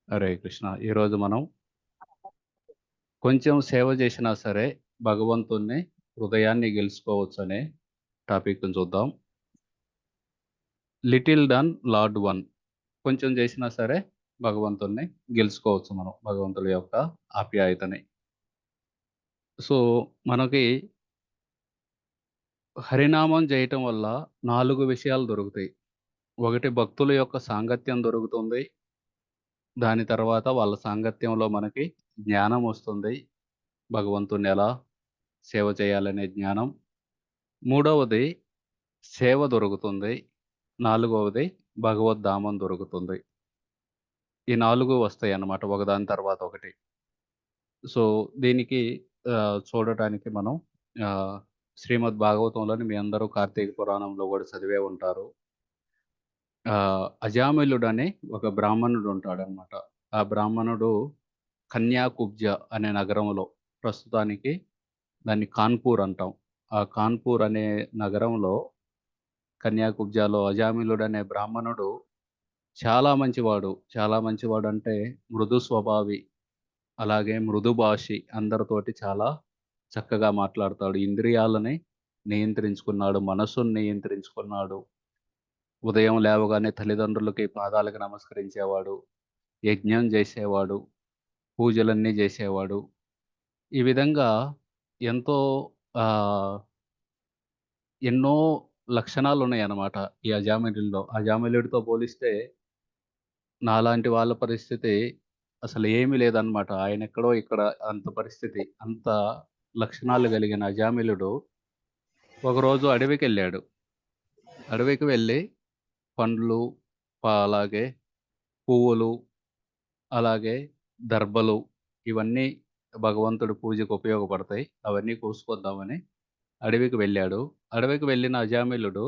హరే కృష్ణ. ఈరోజు మనం కొంచెం సేవ చేసినా సరే భగవంతుడిని హృదయాన్ని గెలుచుకోవచ్చనే టాపిక్‌ని చూద్దాం. Little done lord one. కొంచెం చేసినా సరే భగవంతుడిని గెలుచుకోవచ్చు మనం. భగవంతుడి యొక్క ఆప్యాయతని. సో, మనకి హరినామం చేయటం వల్ల 4 విషయాలు దొరుకుతాయి. ఒకటి భక్తుల యొక్క సాంగత్యం దొరుకుతుంది. దాని తర్వాత వాళ్ళ సాంగత్యంలో మనకి జ్ఞానం వస్తుంది. భగవంతుడిని ఎలా సేవ చేయాలనే జ్ఞానం. మూడవది సేవ దొరుకుతుంది. నాలుగవది భగవద్ధామం దొరుకుతుంది. ఈ 4 వస్తాయన్నమాట ఒకదాని తర్వాత ఒకటి. సో, దీనికి చూడటానికి మనం ఆహ్, శ్రీమద్ భాగవతంలోని మీ అందరూ కార్తీక పురాణంలో గూడా చదివే ఉంటారు. అజామిళుడని ఒక బ్రాహ్మణుడు ఉంటాడనమాట. ఆ బ్రాహ్మణుడు కన్యాకుబ్జ అనే నగరంలో ప్రస్తుతానికి దాన్ని కాన్పూర్ అంటాం. ఆ కాన్పూర్ అనే నగరంలో కన్యాకుబ్జాలో అజామిళుడనే బ్రాహ్మణుడు చాలా మంచివాడు. చాలా మంచివాడంటే మృదు స్వభావి. అలాగే మృదుభాషి. అందరితోటి చాలా చక్కగా మాట్లాడతాడు. ఇంద్రియాలని నియంత్రించుకున్నాడు. మనస్సుని నియంత్రించుకున్నాడు. ఉదయం లేవగానే తల్లిదండ్రులకి పాదాలకు నమస్కరించేవాడు. యజ్ఞం జేసేవాడు. పూజలన్నీ జేసేవాడు. ఈ విధంగా ఎంతో ఆహ్, ఎన్నో లక్షణాలున్నాయన్నమాట ఈ అజామిళుడిలో. అజామిళుడితో పోలిస్తే నాలాంటి వాళ్ళ పరిస్థితి అసలు ఏమీ లేదనమాట. ఆయనెక్కడో ఇక్కడ అంత పరిస్థితి. అంత లక్షణాలు కలిగిన అజామిళుడు ఒకరోజు అడవికెళ్ళాడు. అడవికి వెళ్ళి పండ్లు, అలాగే పువ్వులు, అలాగే దర్భలు ఇవన్నీ భగవంతుడి పూజకు ఉపయోగపడతాయి. అవన్నీ కోసుకొద్దామని అడవికి వెళ్ళాడు. అడవికి వెళ్ళిన అజామిళుడు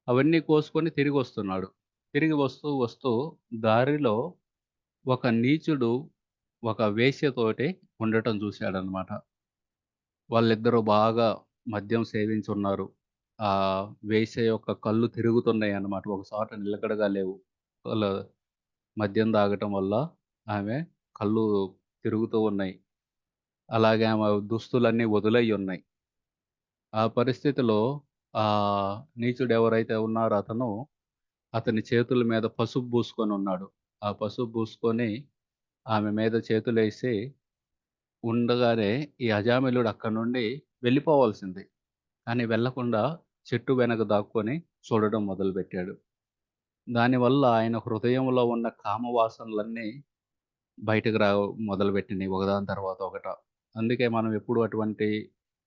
అవన్నీ కోసుకొని తిరిగొస్తున్నాడు. తిరిగి వస్తూ, వస్తూ దారిలో ఒక నీచుడు ఒక వేశ్యతోటి ఉండటం చూశాడనమాట. వాళ్ళిద్దరూ బాగా మద్యం సేవించున్నారు. వేశ్య యొక్క కళ్ళు తిరుగుతున్నాయన్నమాట. ఒక చోట నిలకడగా లేవు. వాళ్ళ మద్యం తాగటం వల్ల ఆమె కళ్ళు తిరుగుతూ ఉన్నాయి. అలాగే ఆమె దుస్తులన్నీ వదులయ్యున్నాయి. ఆ పరిస్థితిలో నీచుడెవరైతే ఉన్నారో అతను, అతని చేతుల మీద పసుపు పూసుకొనున్నాడు. ఆ పసుపు పూసుకొని ఆమె మీద చేతులేసి ఉండగానే ఈ అజామిళుడు అక్కడి నుండి వెళ్ళిపోవాల్సింది. కానీ వెళ్ళకుండా చెట్టు వెనక దాక్కొని చూడడం మొదలుపెట్టాడు. దానివల్ల ఆయన హృదయంలో ఉన్న కామవాసనలన్నీ బయటకు మొదలుపెట్టినియి ఒకదాని తర్వాత ఒకట. అందుకే మనం ఎప్పుడు అటువంటి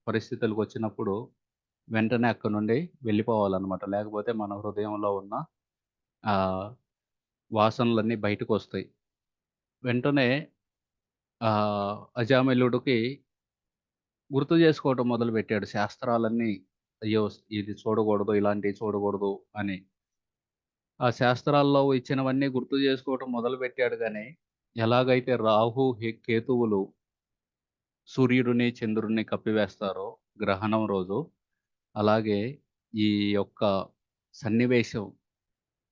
పరిస్థితులకొచ్చినప్పుడు వెంటనే అక్కడి నుండి వెళ్ళిపోవాలనమాట. లేకపోతే మన హృదయంలో ఉన్న ఆహ్, వాసనలన్నీ బయటకొస్తాయి. వెంటనే అజామిళుడికి గుర్తు చేసుకోవటం మొదలుపెట్టాడు శాస్త్రాలన్నీ. అయ్యో! ఇది చూడకూడదు, ఇలాంటివి చూడకూడదు అని. ఆ శాస్త్రాల్లో ఇచ్చినవన్నీ గుర్తు చేసుకోవటం మొదలుపెట్టాడు గానీ, ఎలాగైతే రాహు, కేతువులు సూర్యుడిని, చంద్రుడిని కప్పివేస్తారో గ్రహణం రోజు, అలాగే ఈ యొక్క సన్నివేశం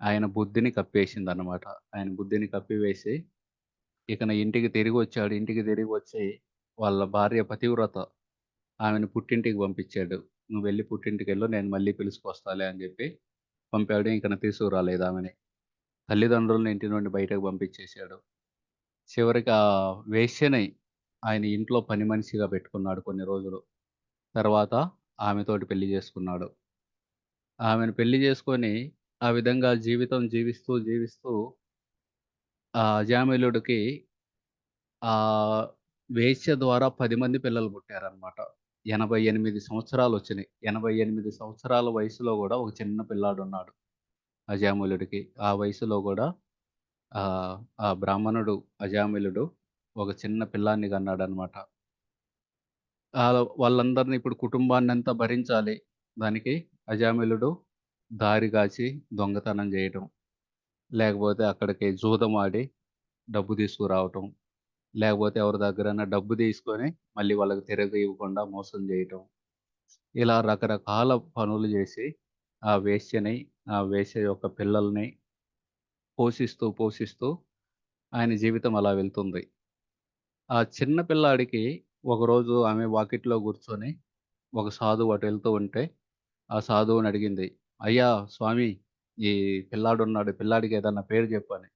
ఆయన బుద్ధిని కప్పేసిందనమాట. ఆయన బుద్ధిని కప్పివేసి, ఇకన ఇంటికి తిరిగొచ్చాడు. ఇంటికి తిరిగొచ్చి వాళ్ళ భార్య పతివ్రత ఆమెను పుట్టింటికి పంపించాడు. "నువ్వెళ్ళి పుట్టింటికెళ్ళు. నేను మళ్ళీ పిలుచుకొస్తాలే" అని జెప్పి పంపాడు. ఇంకన తీసుకురాలేదామెని. తల్లిదండ్రులని ఇంటి నుండి బయటకు పంపించేసాడు. చివరికి ఆ వేశ్యని ఆయన ఇంట్లో పని మనిషిగా పెట్టుకున్నాడు కొన్ని రోజులు. తర్వాత ఆమెతోటి పెళ్లి జేసుకున్నాడు. ఆమెను పెళ్లి జేసుకొని, ఆ విధంగా జీవితం జీవిస్తూ, జీవిస్తూ అజామిళుడికి ఆహ్, వేశ్య ద్వారా 10 మంది పిల్లలు పుట్టారనమాట. 88 సంవత్సరాలొచ్చినియి. 88 సంవత్సరాల వయసులో గూడా ఒక చిన్న పిల్లాడున్నాడు అజామిళుడికి. ఆ వయసులో గూడా ఆహ్, ఆ బ్రాహ్మణుడు అజామిళుడు ఒక చిన్న పిల్లాడిని కన్నాడనమాట. వాళ్ళందరిని ఇప్పుడు కుటుంబాన్నంతా భరించాలి. దానికి అజామిళుడు దారి కాచి దొంగతనం జేయటం, లేకపోతే అక్కడికి జూదమాడి డబ్బు తీసుకురావటం, లేకపోతే ఎవరి దగ్గరైనా డబ్బు తీసుకొని మళ్ళీ వాళ్ళకి తిరిగి ఇవ్వకుండా మోసం జేయటం. ఇలా రకరకాల పనులు జేసి ఆ వేశ్యని, ఆ వేశ్య యొక్క పిల్లల్ని పోషిస్తూ, పోషిస్తూ ఆయన జీవితం అలా వెళ్తుంది. ఆ చిన్న పిల్లాడికి ఒకరోజు ఆమె వాకిట్లో కూర్చొని ఒక సాధువు అటెళ్తూ ఉంటే, ఆ సాధువునడిగింది. "అయ్యా! స్వామి ఈ పిల్లాడున్నాడు. పిల్లాడికి ఏదన్నా పేరు చెప్పని."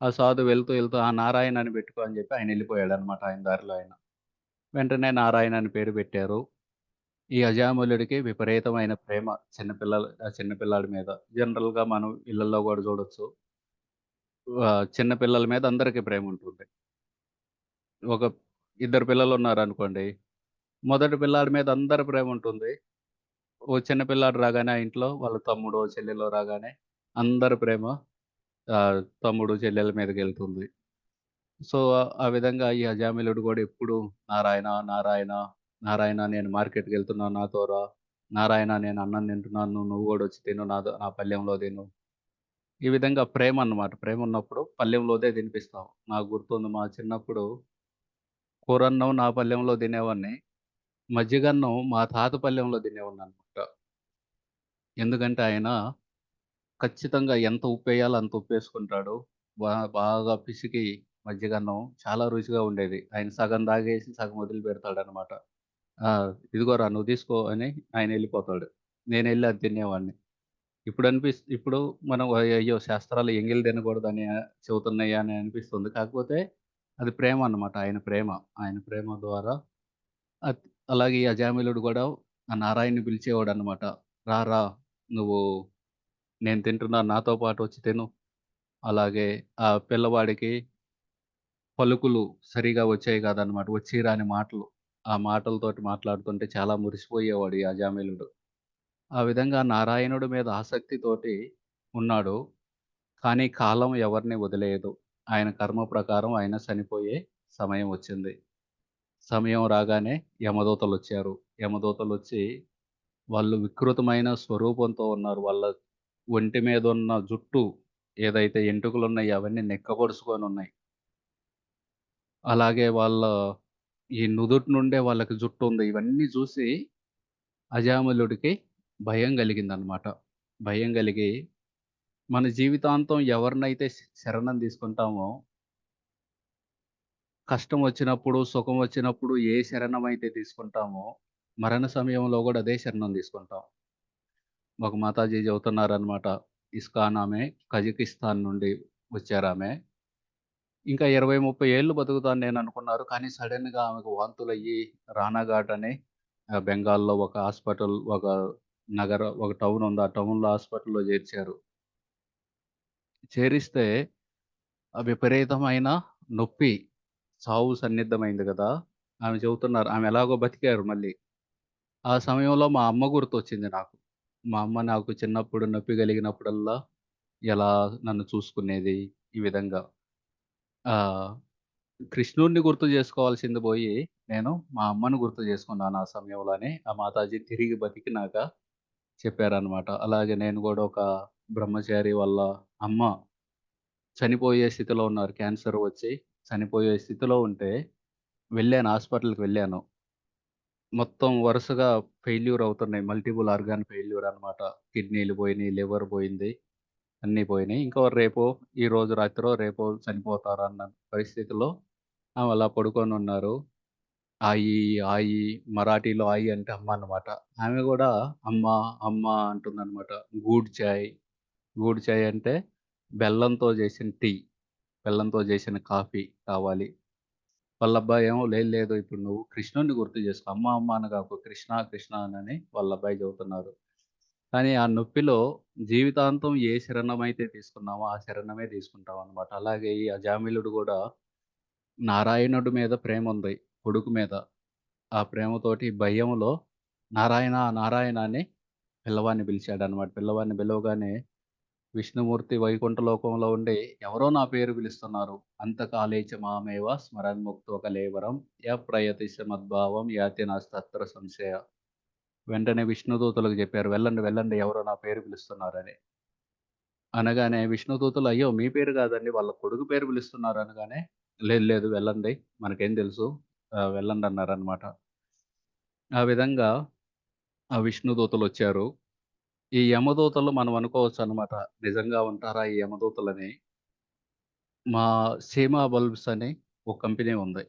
ఆ సాధువు వెళ్తూ, వెళ్తూ "ఆ! నారాయణ అని పెట్టుకో" అని చెప్పి ఆయనెళ్ళిపోయాడనమాట ఆయన దారిలో ఆయన. వెంటనే నారాయణ అని పేరు పెట్టారు. ఈ అజామిళుడికి విపరీతమైన ప్రేమ చిన్న పిల్లాడి మీద. జనరల్‌గా మనం ఇళ్ళల్లో గూడా చూడొచ్చు. చిన్న పిల్లల మీద అందరికి ప్రేముంటుంది. ఒక ఇద్దరు పిల్లలున్నారనుకోండి. మొదటి పిల్లాడి మీద అందరి ప్రేముంటుంది. ఓ చిన్న పిల్లాడు రాగానే ఆ ఇంట్లో వాళ్ళ తమ్ముడో, చెల్లెలో రాగానే అందరి ప్రేమ తమ్ముడు, చెల్లెల మీదకెళ్తుంది. సో, ఆ విధంగా ఈ అజామిళుడు గూడా ఎప్పుడు నారాయణ, నారాయణ, నారాయణ నేను మార్కెట్‌కెళ్తున్నాను నాతో రా. నారాయణ నేను అన్నం తింటున్నాను. నువ్వు గూడొచ్చి తిను నా పళ్ళెంలో తిను. ఈ విధంగా ప్రేమన్నమాట. ప్రేమున్నప్పుడు పళ్ళెంలోదే తినిపిస్తాం. నాకు గుర్తుంది మా చిన్నప్పుడు కూరన్నం నా పళ్ళెంలో తినేవాడిని. మజ్జిగన్నం మా తాత పళ్ళెంలో తినేవాడిననమాట. ఎందుకంటే ఆయన ఖచ్చితంగా ఎంత ఉప్పేయాలో అంత ఉప్పేసుకుంటాడు. బాగా పిసికి మజ్జిగన్నం చాలా రుచిగా ఉండేది. ఆయన సగం తాగేసి సగం వదిలిపెడతాడనమాట. ఆ! "ఇదిగోరా నువ్వు తీసుకో" అని ఆయనెళ్ళిపోతాడు. నేనెళ్ళి అది తినేవాడిని. ఇప్పుడు మనం అయ్యో! శాస్త్రాలు ఎంగిలి తినకూడదని చెబుతున్నాయా అని అనిపిస్తుంది. కాకపోతే అది ప్రేమ అన్నమాట. ఆయన ప్రేమ. ఆయన ప్రేమ ద్వారా అత్ అలాగే ఈ అజామిళుడు గూడా ఆ నారాయణ్‌ని పిలిచేవాడన్నమాట. "రా రా నువ్వు నేను తింటున్నాను నాతో పాటు వచ్చి తిను." అలాగే ఆ పిల్లవాడికి పలుకులు సరిగా వచ్చేవి కాదన్నమాట. వచ్చి రాని మాటలు. ఆ మాటలతోటి మాట్లాడుతుంటే చాలా మురిసిపోయేవాడు ఈ అజామిళుడు. ఆ విధంగా నారాయణుడి మీద ఆసక్తితోటి ఉన్నాడు. కానీ కాలం ఎవరిని వదిలేయదు. ఆయన కర్మ ప్రకారం ఆయన చనిపోయే సమయం వచ్చింది. సమయం రాగానే యమదూతలొచ్చారు. యమదూతలొచ్చి వాళ్ళు వికృతమైన స్వరూపంతో ఉన్నారు. వాళ్ళ ఒంటి మీదున్న జుట్టు ఏదైతే ఎంట్రుకలున్నాయో అవన్నీ నిక్కబొడుచుకొనున్నాయి. అలాగే ఈ నుదుటి నుండే వాళ్ళకి జుట్టుంది. ఇవన్నీ చూసి అజామిళుడికి భయం కలిగిందనమాట. భయం కలిగి మన జీవితాంతం ఎవరినైతే శరణం తీసుకుంటామో కష్టం వచ్చినప్పుడు, సుఖం వచ్చినప్పుడు ఏ శరణమైతే తీసుకుంటామో, మరణ సమయంలో గూడా అదే శరణం తీసుకుంటాం. ఒక మాతాజీ చెబుతున్నారనమాట. ఇస్కాన్ ఆమె, కజకిస్తాన్ నుండి వచ్చారామె. ఇంకా 20, 30 ఏళ్ళు బతుకుతాను నేననుకున్నారు. కానీ సడెన్‌గా ఆమెకు వాంతులయ్యి రానాఘాట్ అని బెంగాల్‌లో ఒక ఒక టౌన్ ఉంది. ఆ టౌన్‌లో హాస్పిటల్‌లో చేర్చారు. చేరిస్తే విపరీతమైన నొప్పి, చావు సన్నిద్ధమైంది గదా! ఆమె చెబుతున్నారు. ఆమె ఎలాగో బతికారు మళ్ళీ. ఆ సమయంలో మా అమ్మ గుర్తొచ్చింది నాకు. మా అమ్మ నాకు చిన్నప్పుడు నొప్పి కలిగినప్పుడల్లా ఎలా నన్ను చూసుకునేది ఈ విధంగా. ఆ! కృష్ణుడిని గుర్తు జేసుకోవాల్సింది బోయి, నేను మా అమ్మను గుర్తు జేసుకున్నాను ఆ సమయంలో అని ఆ మాతాజీ తిరిగి బతికినాక చెప్పారనమాట. అలాగే నేను గూడా ఒక బ్రహ్మచారి వాళ్ళ అమ్మ చనిపోయే స్థితిలో ఉన్నారు. క్యాన్సర్ వచ్చి చనిపోయే స్థితిలో ఉంటే హాస్పిటల్‌కి వెళ్ళాను. మొత్తం వరుసగా ఫెయిల్యూర్ అవుతున్నాయి. మల్టిపుల్ ఆర్గాన్ ఫెయిల్యూర్ అనమాట. కిడ్నీలు పోయినియి, లివర్ పోయింది. అన్నీ పోయినియి. ఈరోజు రాత్రో, రేపో చనిపోతారన్న పరిస్థితిలో ఆమె అలా పడుకొనున్నారు. ఆయి, ఆయి మరాఠీలో ఆయి అంటే అమ్మ అన్నమాట. ఆమె గూడా అమ్మ, అమ్మ అంటుందన్నమాట. గూడ్ చాయ్, గూడ్ చాయ్ అంటే బెల్లంతో చేసిన టీ, బెల్లంతో చేసిన కాఫీ కావాలి. వాళ్ళ అబ్బాయేమో లేదు లేదు ఇప్పుడు నువ్వు కృష్ణుడిని గుర్తు చేసుకో. అమ్మ, అమ్మ అనగాకు కృష్ణ, కృష్ణ అనని వాళ్ళ అబ్బాయి చెబుతున్నారు. కానీ ఆ నొప్పిలో జీవితాంతం ఏ శరణమైతే తీసుకున్నామో ఆ శరణమే తీసుకుంటామనమాట. అలాగే ఈ అజామిళుడు గూడా నారాయణుడి మీద ప్రేముంది కొడుకు మీద. ఆ ప్రేమతోటి భయంలో నారాయణ, నారాయణ అని పిల్లవాడిని పిలిచాడనమాట. పిల్లవాడిని పిలవగానే విష్ణుమూర్తి వైకుంఠ లోకంలో ఉండి ఎవరో నా పేరు పిలుస్తున్నారు. అంతకాలేచ మామేవ స్మరన్ముక్తో కళేవరం యఃప్రయతిష్య మద్భావం యాతి నాస్తత్ర సంశయ. వెంటనే విష్ణుదూతలకు జెప్పారు. వెళ్ళండి, వెళ్ళండి ఎవరో నా పేరు పిలుస్తున్నారని. అనగానే విష్ణుదూతలు అయ్యో! మీ పేరు గాదండి వాళ్ళ కొడుకు పేరు పిలుస్తున్నారు అనగానే, లేదు లేదు వెళ్ళండి. మనకేం తెలుసు వెళ్ళండన్నారనమాట. ఆ విధంగా ఆ విష్ణుదూతలొచ్చారు. ఈ యమదూతలు మనం అనుకోవచ్చనమాట. నిజంగా ఉంటారా ఈ యమదూతలని? మా సీమా బల్బ్స్ అని ఒక కంపెనీ ఉంది.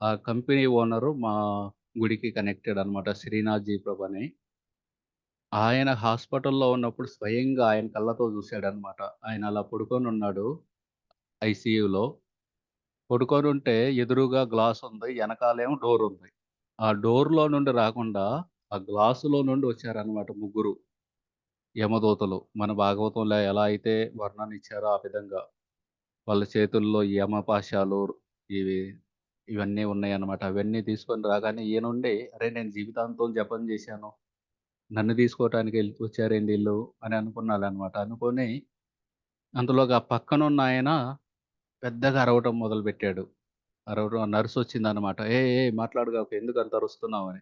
ఆ కంపెనీ ఓనరు మా గుడికి కనెక్టెడ్ అనమాట. శ్రీనాథ్ జీ ప్రభు అని. ఆయన హాస్పిటల్‌లో ఉన్నప్పుడు స్వయంగా ఆయన కళ్ళతో చూసాడనమాట. ఆయన అలా పడుకొనున్నాడు ఐసీయూలో. పడుకొనుంటే ఎదురుగా గ్లాసుంది. ఎనకాలేమో డోరుంది. ఆ డోర్‌లో నుండి రాకుండా ఆ గ్లాసులో నుండి వచ్చారనమాట ముగ్గురు యమదూతలు. మన భాగవతంలో ఎలా అయితే వర్ణనిచ్చారో ఆ విధంగా. వాళ్ళ చేతుల్లో యమపాశాలు ఇవి ఇవన్నీ ఉన్నాయన్నమాట. అవన్నీ తీసుకొని రాగానే ఈయనుండి అరే! నేను జీవితాంతం జపం చేశాను. నన్ను తీసుకోవటానికి వచ్చారేంటి ఈళ్ళు అని అనుకున్నాడన్నమాట. అనుకోని అంతలోగా పక్కనున్నాయన పెద్దగా అరవటం మొదలుపెట్టాడు. అరవటం నర్సొచ్చిందన్నమాట. "ఏయ్! ఏయ్! మాట్లాడగాకు ఎందుకంత అరుస్తున్నావని."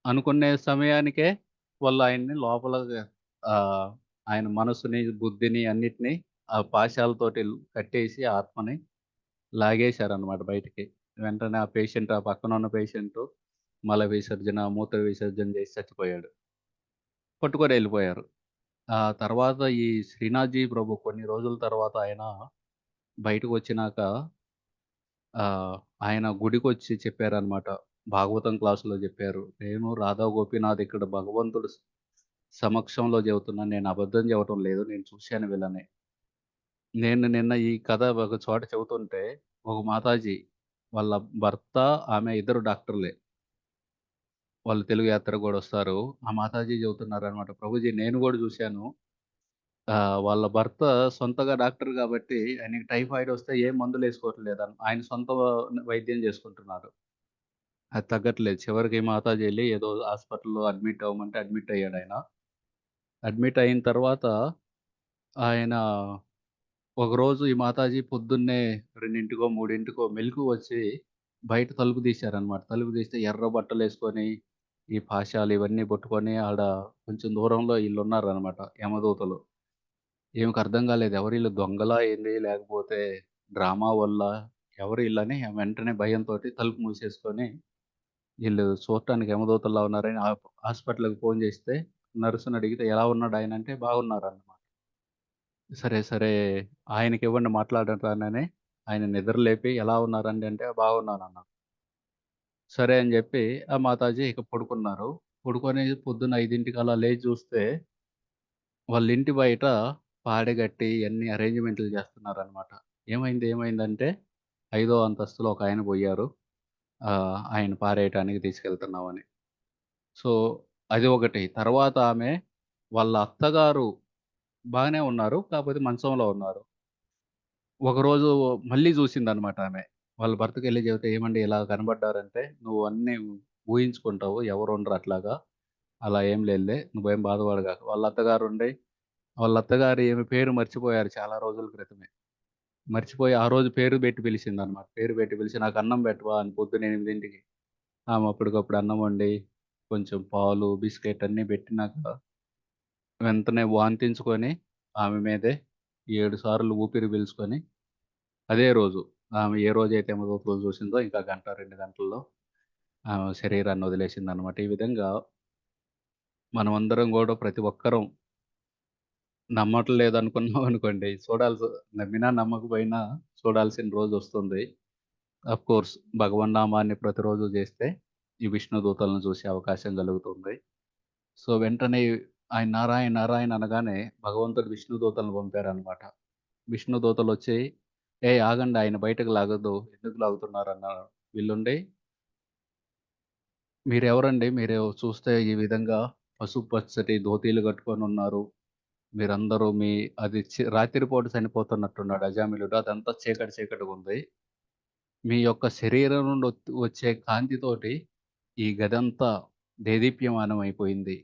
అనుకునే సమయానికే వాళ్ళు ఆయన్ని లోపలగా ఆహ్, ఆయన మనసుని, బుద్ధిని అన్నిటిని ఆ పాశాలతోటి కట్టేసి ఆత్మని లాగేశారన్నమాట బయటికి. వెంటనే ఆ పేషెంట్ ఆ పక్కనున్న పేషెంటు మల విసర్జన, మూత్ర విసర్జన చేసి చచ్చిపోయాడు. పట్టుకొని ఎళ్ళిపోయారు. ఆ తర్వాత ఈ శ్రీనాథ్‌జీ ప్రభు కొన్ని రోజుల తర్వాత ఆయన బయటకొచ్చినాక ఆయన గుడికొచ్చి చెప్పారనమాట. భాగవతం క్లాస్‌లో జెప్పారు. నేను రాధా గోపీనాథ్ ఇక్కడ భగవంతుడు సమక్షంలో చెబుతున్నాను. నేను అబద్ధం చెప్పటం లేదు. నేను చూశాను వీళ్ళని. నేను నిన్న ఈ కథ ఒక చోట చెబుతుంటే ఒక మాతాజీ వాళ్ళ భర్త, ఆమె ఇద్దరు డాక్టర్లే. వాళ్ళు తెలుగు యాత్రకు గూడొస్తారు. ఆ మాతాజీ చెబుతున్నారనమాట. ప్రభుజీ నేను గూడా జూశాను. వాళ్ళ భర్త సొంతగా డాక్టర్ గాబట్టి ఆయనకి టైఫాయిడొస్తే ఏ మందులేసుకోవట్లేదన్ ఆయన సొంత వైద్యం జేసుకుంటున్నారు. అది తగ్గట్లేదు. చివరికి మాతాజీ ఎళ్లి ఏదో హాస్పిటల్‌లో అడ్మిట్ అవ్వమంటే అడ్మిట్ అయ్యాడాయన. అడ్మిట్ అయిన తర్వాత ఆయన ఒకరోజు ఈ మాతాజీ పొద్దున్నే 2కో, 3కో మెలుకువ వచ్చి బయట తలుపు తీశారనమాట. తలుపు తీస్తే ఎర్ర బట్టలేసుకొని, ఈ పాశాలు ఇవన్నీ పట్టుకొని ఆడ కొంచెం దూరంలో ఈళ్ళున్నారనమాట యమదూతలు. ఈమెకు అర్థం కాలేదు. ఎవరీళ్ళు దొంగలా ఏంది? లేకపోతే డ్రామా వోళ్ళా? ఎవరు ఈళ్ళని వెంటనే భయంతోటి తలుపు మూసేసుకొని, ఈళ్ళు చూడటానికి యమదూతల్లా ఉన్నారని హాస్పిటల్‌కి ఫోను చేస్తే నర్స్‌ని అడిగితే ఎలా ఉన్నాడాయన అంటే బాగున్నారన్నమాట. సరే, సరే ఆయనకివ్వండి మాట్లాడటానని ఆయన నిద్ర లేపి ఎలా ఉన్నారండి అంటే బాగున్నానన్నారు. సరే అని జెప్పి ఆ మాతాజీ ఇక పడుకున్నారు. పడుకొని పొద్దున్న 5కి అలా లేచి చూస్తే వాళ్ళింటి బయట పాడెగట్టి ఇయన్నీ అరేంజ్‌మెంట్లు జేస్తున్నారనమాట. ఏమైంది? ఏమైందంటే, ఐదో అంతస్తులో ఒకాయన బోయారు. ఆయన పారేయటానికి తీసుకెళ్తున్నామని. సో, అది ఒకటి. తర్వాత ఆమె వాళ్ళ అత్తగారు బానే ఉన్నారు. కాపోతే మంచంలో ఉన్నారు. ఒకరోజు మళ్ళీ జూసిందనమాట ఆమె. వాళ్ళ భర్తకెళ్ళి చెబితే, "ఏమండి ఇలా కనపడ్డారంటే, నువ్వు అన్నీ ఊహించుకుంటావు. ఎవరుండరు అట్లాగా. అలా ఏం లేదులే. నువ్వేం బాధపడగాకు." వాళ్ళ అత్తగారు ఈమె పేరు మర్చిపోయారు చాలా రోజుల క్రితమే. మర్చిపోయి ఆ రోజు పేరు పెట్టి పిలిచిందనమాట. పేరు పెట్టి పిలిచి, "నాకు అన్నం పెట్టవా" అని పొద్దున 8కి ఆమె అప్పటికప్పుడు అన్నం వండి, కొంచెం పాలు, బిస్కెట్ అన్నీ పెట్టినాక వెంటనే వాంతించుకొని ఆమె మీదే 7 సార్లు ఊపిరి పీల్చుకొని అదే రోజు ఆమె ఏ రోజైతే యమదూతలు చూసిందో ఇంకా గంట, 2 గంటల్లో ఆమె శరీరాన్ని వదిలేసిందనమాట. ఈ విధంగా మనమందరం గూడా ప్రతి ఒక్కరం నమ్మట్లేదనుకున్నామనుకోండి నమ్మినా నమ్మకపోయినా చూడాల్సిన రోజొస్తుంది. ఆఫ్‌కోర్స్ భగవన్నామాన్ని ప్రతిరోజు జేస్తే ఈ విష్ణు దూతలను చూసే అవకాశం కలుగుతుంది. సో, వెంటనే ఆయన నారాయణ, నారాయణ అనగానే భగవంతుడు విష్ణు దూతలను పంపారనమాట. విష్ణు దూతలొచ్చి, "ఏయ్! ఆగండి ఆయన బయటకి లాగొద్దు. ఎందుకు లాగుతున్నారన్నారు." వీళ్ళుండి, "మీరెవరండి? మీరు చూస్తే ఈ విధంగా పసుపు పచ్చటి ధోతీలు కట్టుకొనున్నారు. మీరందరూ అది రాత్రి పూట చనిపోతున్నట్టున్నాడు అజామిలుడు. అదంతా చీకటి చీకటిగుంది. మీ యొక్క శరీరం నుండి వచ్చే కాంతితోటి ఈ గదంతా దేదీప్యమానమైపోయింది.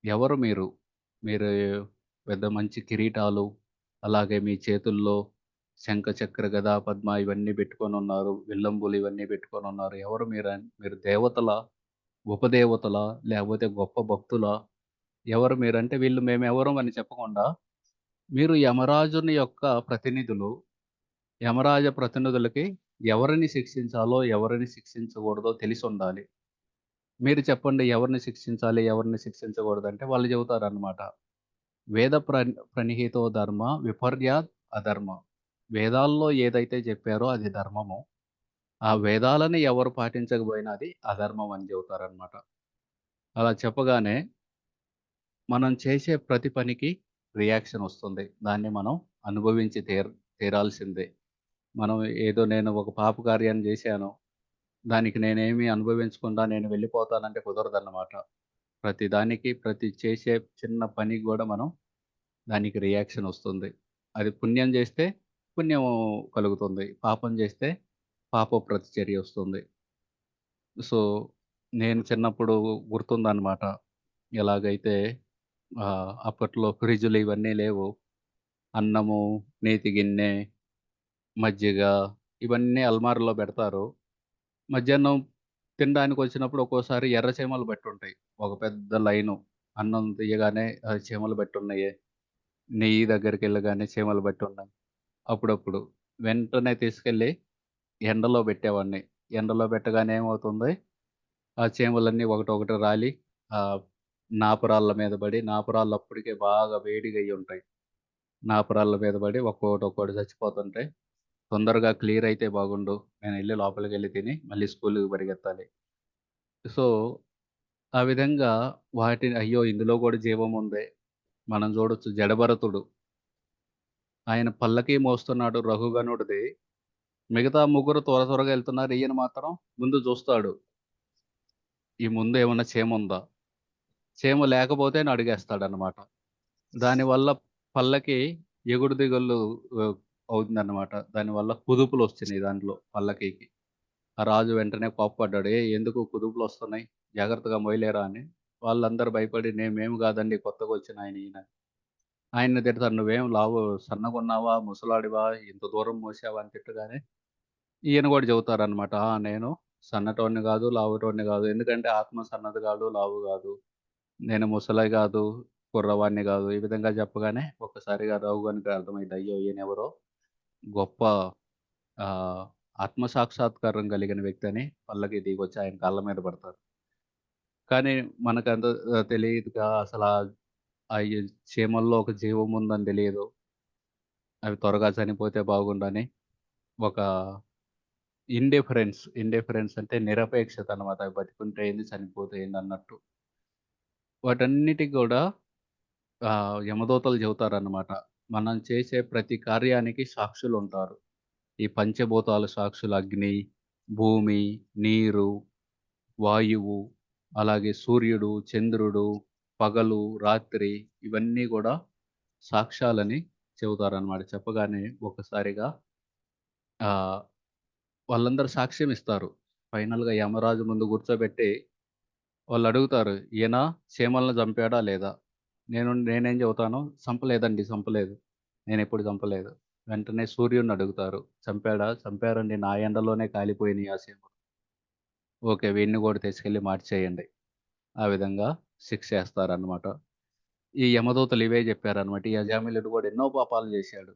ఎవరు మీరు? మీరు పెద్ద మంచి కిరీటాలు, అలాగే మీ చేతుల్లో శంఖ, చక్ర, గదా, పద్మ ఇవన్నీ పెట్టుకొనున్నారు. విల్లంబులు ఇవన్నీ పెట్టుకొనున్నారు. ఎవరు మీరు దేవతలా? ఉపదేవతలా? లేకపోతే గొప్ప భక్తులా? ఎవరు మీరంటే వీళ్ళు మేమెవరం అని చెప్పకుండా, మీరు యమరాజుని యొక్క ప్రతినిధులు. యమరాజ ప్రతినిధులకి ఎవరిని శిక్షించాలో, ఎవరిని శిక్షించకూడదో తెలిసుండాలి. మీరు చెప్పండి ఎవరిని శిక్షించాలి, ఎవరిని శిక్షించకూడదంటే వాళ్ళు చెబుతారనమాట. వేద ప్రణిహితో ధర్మ విపర్యాద్ అధర్మ. వేదాల్లో ఏదైతే చెప్పారో అది ధర్మము. ఆ వేదాలని ఎవరు పాటించకపోయినా అది అధర్మం అని చెబుతారనమాట. అలా చెప్పగానే మనం చేసే ప్రతి పనికి రియాక్షన్ వస్తుంది. దాన్ని మనం అనుభవించి తీరాల్సిందే. మనం ఏదో నేను ఒక పాపకార్యాన్ని జేశాను. దానికి నేనేమి అనుభవించకుండా నేను వెళ్ళిపోతానంటే కుదరదన్నమాట. ప్రతి దానికి, ప్రతి చేసే చిన్న పనికి గూడా మనం దానికి రియాక్షన్ ఒస్తుంది. అది పుణ్యం జేస్తే పుణ్యం కలుగుతుంది. పాపం జేస్తే పాప ప్రతిచర్య ఒస్తుంది. సో, నేను చిన్నప్పుడు గుర్తుందనమాట. ఎలాగైతే అప్పట్లో ఫ్రిడ్జులు ఇవన్నీ లేవు. అన్నము, నేతి గిన్నె, మజ్జిగ ఇవన్నీ అల్మారాలో బెడతారు. మధ్యాహ్నం తినడానికొచ్చినప్పుడు ఒక్కోసారి ఎర్ర చీమలు పట్టుంటాయి. ఒక పెద్ద లైను. అన్నం తీయగానే చీమలు పట్టున్నాయి. నెయ్యి దగ్గరికెళ్ళగానే చీమలు పట్టున్నాయి. అప్పుడప్పుడు. వెంటనే తీసుకెళ్ళి ఎండలో పెట్టేవాడిని. ఎండలో పెట్టగానే ఏమవుతుంది, ఆ చీమలన్నీ ఒకటొకటి రాలి ఆహ్, నాపరాళ్ళ మీద పడి, నాపరాళ్ళు అప్పటికే బాగా వేడిగా అయ్యుంటాయి. నాపరాళ్ళ మీద పడి ఒక్కోటి, ఒక్కోటి చచ్చిపోతుంటాయి. తొందరగా క్లియర్ అయితే బాగుండు. నేనెళ్ళి లోపలికెళ్ళి తిని మళ్ళీ స్కూలుకి పరిగెత్తాలి. సో, ఆ విధంగా వాటిని అయ్యో! ఇందులో గూడా జీవముందే. మనం జూడొచ్చు 'జడభరతుడు' ఆయన పల్లకి మోస్తున్నాడు రఘుగణుడిది. మిగతా ముగ్గురు త్వరగా ఎళ్తున్నారు. ఈయన మాత్రం ముందు జూస్తాడు. ఈ ముందేమన్నా చీముందా? చీమ లేకపోతే అడుగేస్తాడనమాట. దానివల్ల పల్లకి ఎగుడు దిగుళ్ళు ఆహ్, అవుతుందనమాట. దానివల్ల కుదుపులొచ్చినియి దాంట్లో పల్లకికి. ఆ రాజు వెంటనే కోప్పడ్డాడు. "ఏయ్! ఎందుకు కుదుపులొస్తున్నాయి? జాగ్రత్తగా మోయలేరా" అని. వాళ్ళందరూ భయపడి మేము గాదండి కొత్తగొచ్చినాయన ఈయన. ఆయన్ని తిడతారు. "నువ్వేం లావు సన్నగున్నావా? ముసలాడివా? ఇంత దూరం మోసావా?" అని తిట్టగానే, ఈయన గూడా చెబుతారనమాట. నేను సన్నటోడిని గాదు, లావుటోడిని గాదు. ఎందుకంటే ఆత్మ సన్నది గాదు, లావు గాదు. నేను ముసలి గాదు, కుర్రవాడిని గాదు. ఈ విధంగా చెప్పగానే ఒక్కసారిగా రఘుగానికి అర్థమైద్ది. అయ్యో! ఈయనెవరో గొప్ప ఆహ్, ఆత్మ సాక్షాత్కారం కలిగిన వ్యక్తని పల్లకి దిగొచ్చి ఆయన కాళ్ళ మీద పడతారు. కానీ మనకంత తెలీదుగా అసలా అయి చీమల్లో ఒక జీవం ఉందని తెలీదు. అవి త్వరగా చనిపోతే బాగుండని ఒక ఇండిఫరెన్స్ అంటే నిరపేక్షత అన్నమాట. అవి బతికుంటే ఏంది, చనిపోతే ఏందన్నట్టు. వాటన్నిటికి గూడా యమదూతలు చెబుతారన్నమాట. మనం చేసే ప్రతి కార్యానికి సాక్షులుంటారు. ఈ పంచభూతాల సాక్షులు అగ్ని, భూమి, నీరు, వాయువు, అలాగే సూర్యుడు, చంద్రుడు, పగలు, రాత్రి ఇవన్నీ గూడా సాక్ష్యాలని చెబుతారన్నమాట. చెప్పగానే ఒక్కసారిగా ఆహ్ వాళ్ళందరూ సాక్ష్యం ఇస్తారు. ఫైనల్‌గా యమరాజు ముందు కూర్చోబెట్టి వాళ్ళడుగుతారు. "ఈయన చీమలను చంపాడా లేదా?" నేనేం చెబుతాను, "చంపలేదండి. చంపలేదు. నేనెప్పుడు చంపలేదు." వెంటనే సూర్యుడినడుగుతారు. "చంపాడా?" "చంపారండి. నా ఎండలోనే కాలిపోయినియి ఆ చీమలు." "ఓకే. వీడిని కూడా తీసుకెళ్ళి మార్చేయండి." ఆ విధంగా శిక్షేస్తారనమాట. ఈ యమదూతలు ఇవే చెప్పారనమాట. ఈ అజామిలుడు కూడా ఎన్నో పాపాలు చేశాడు.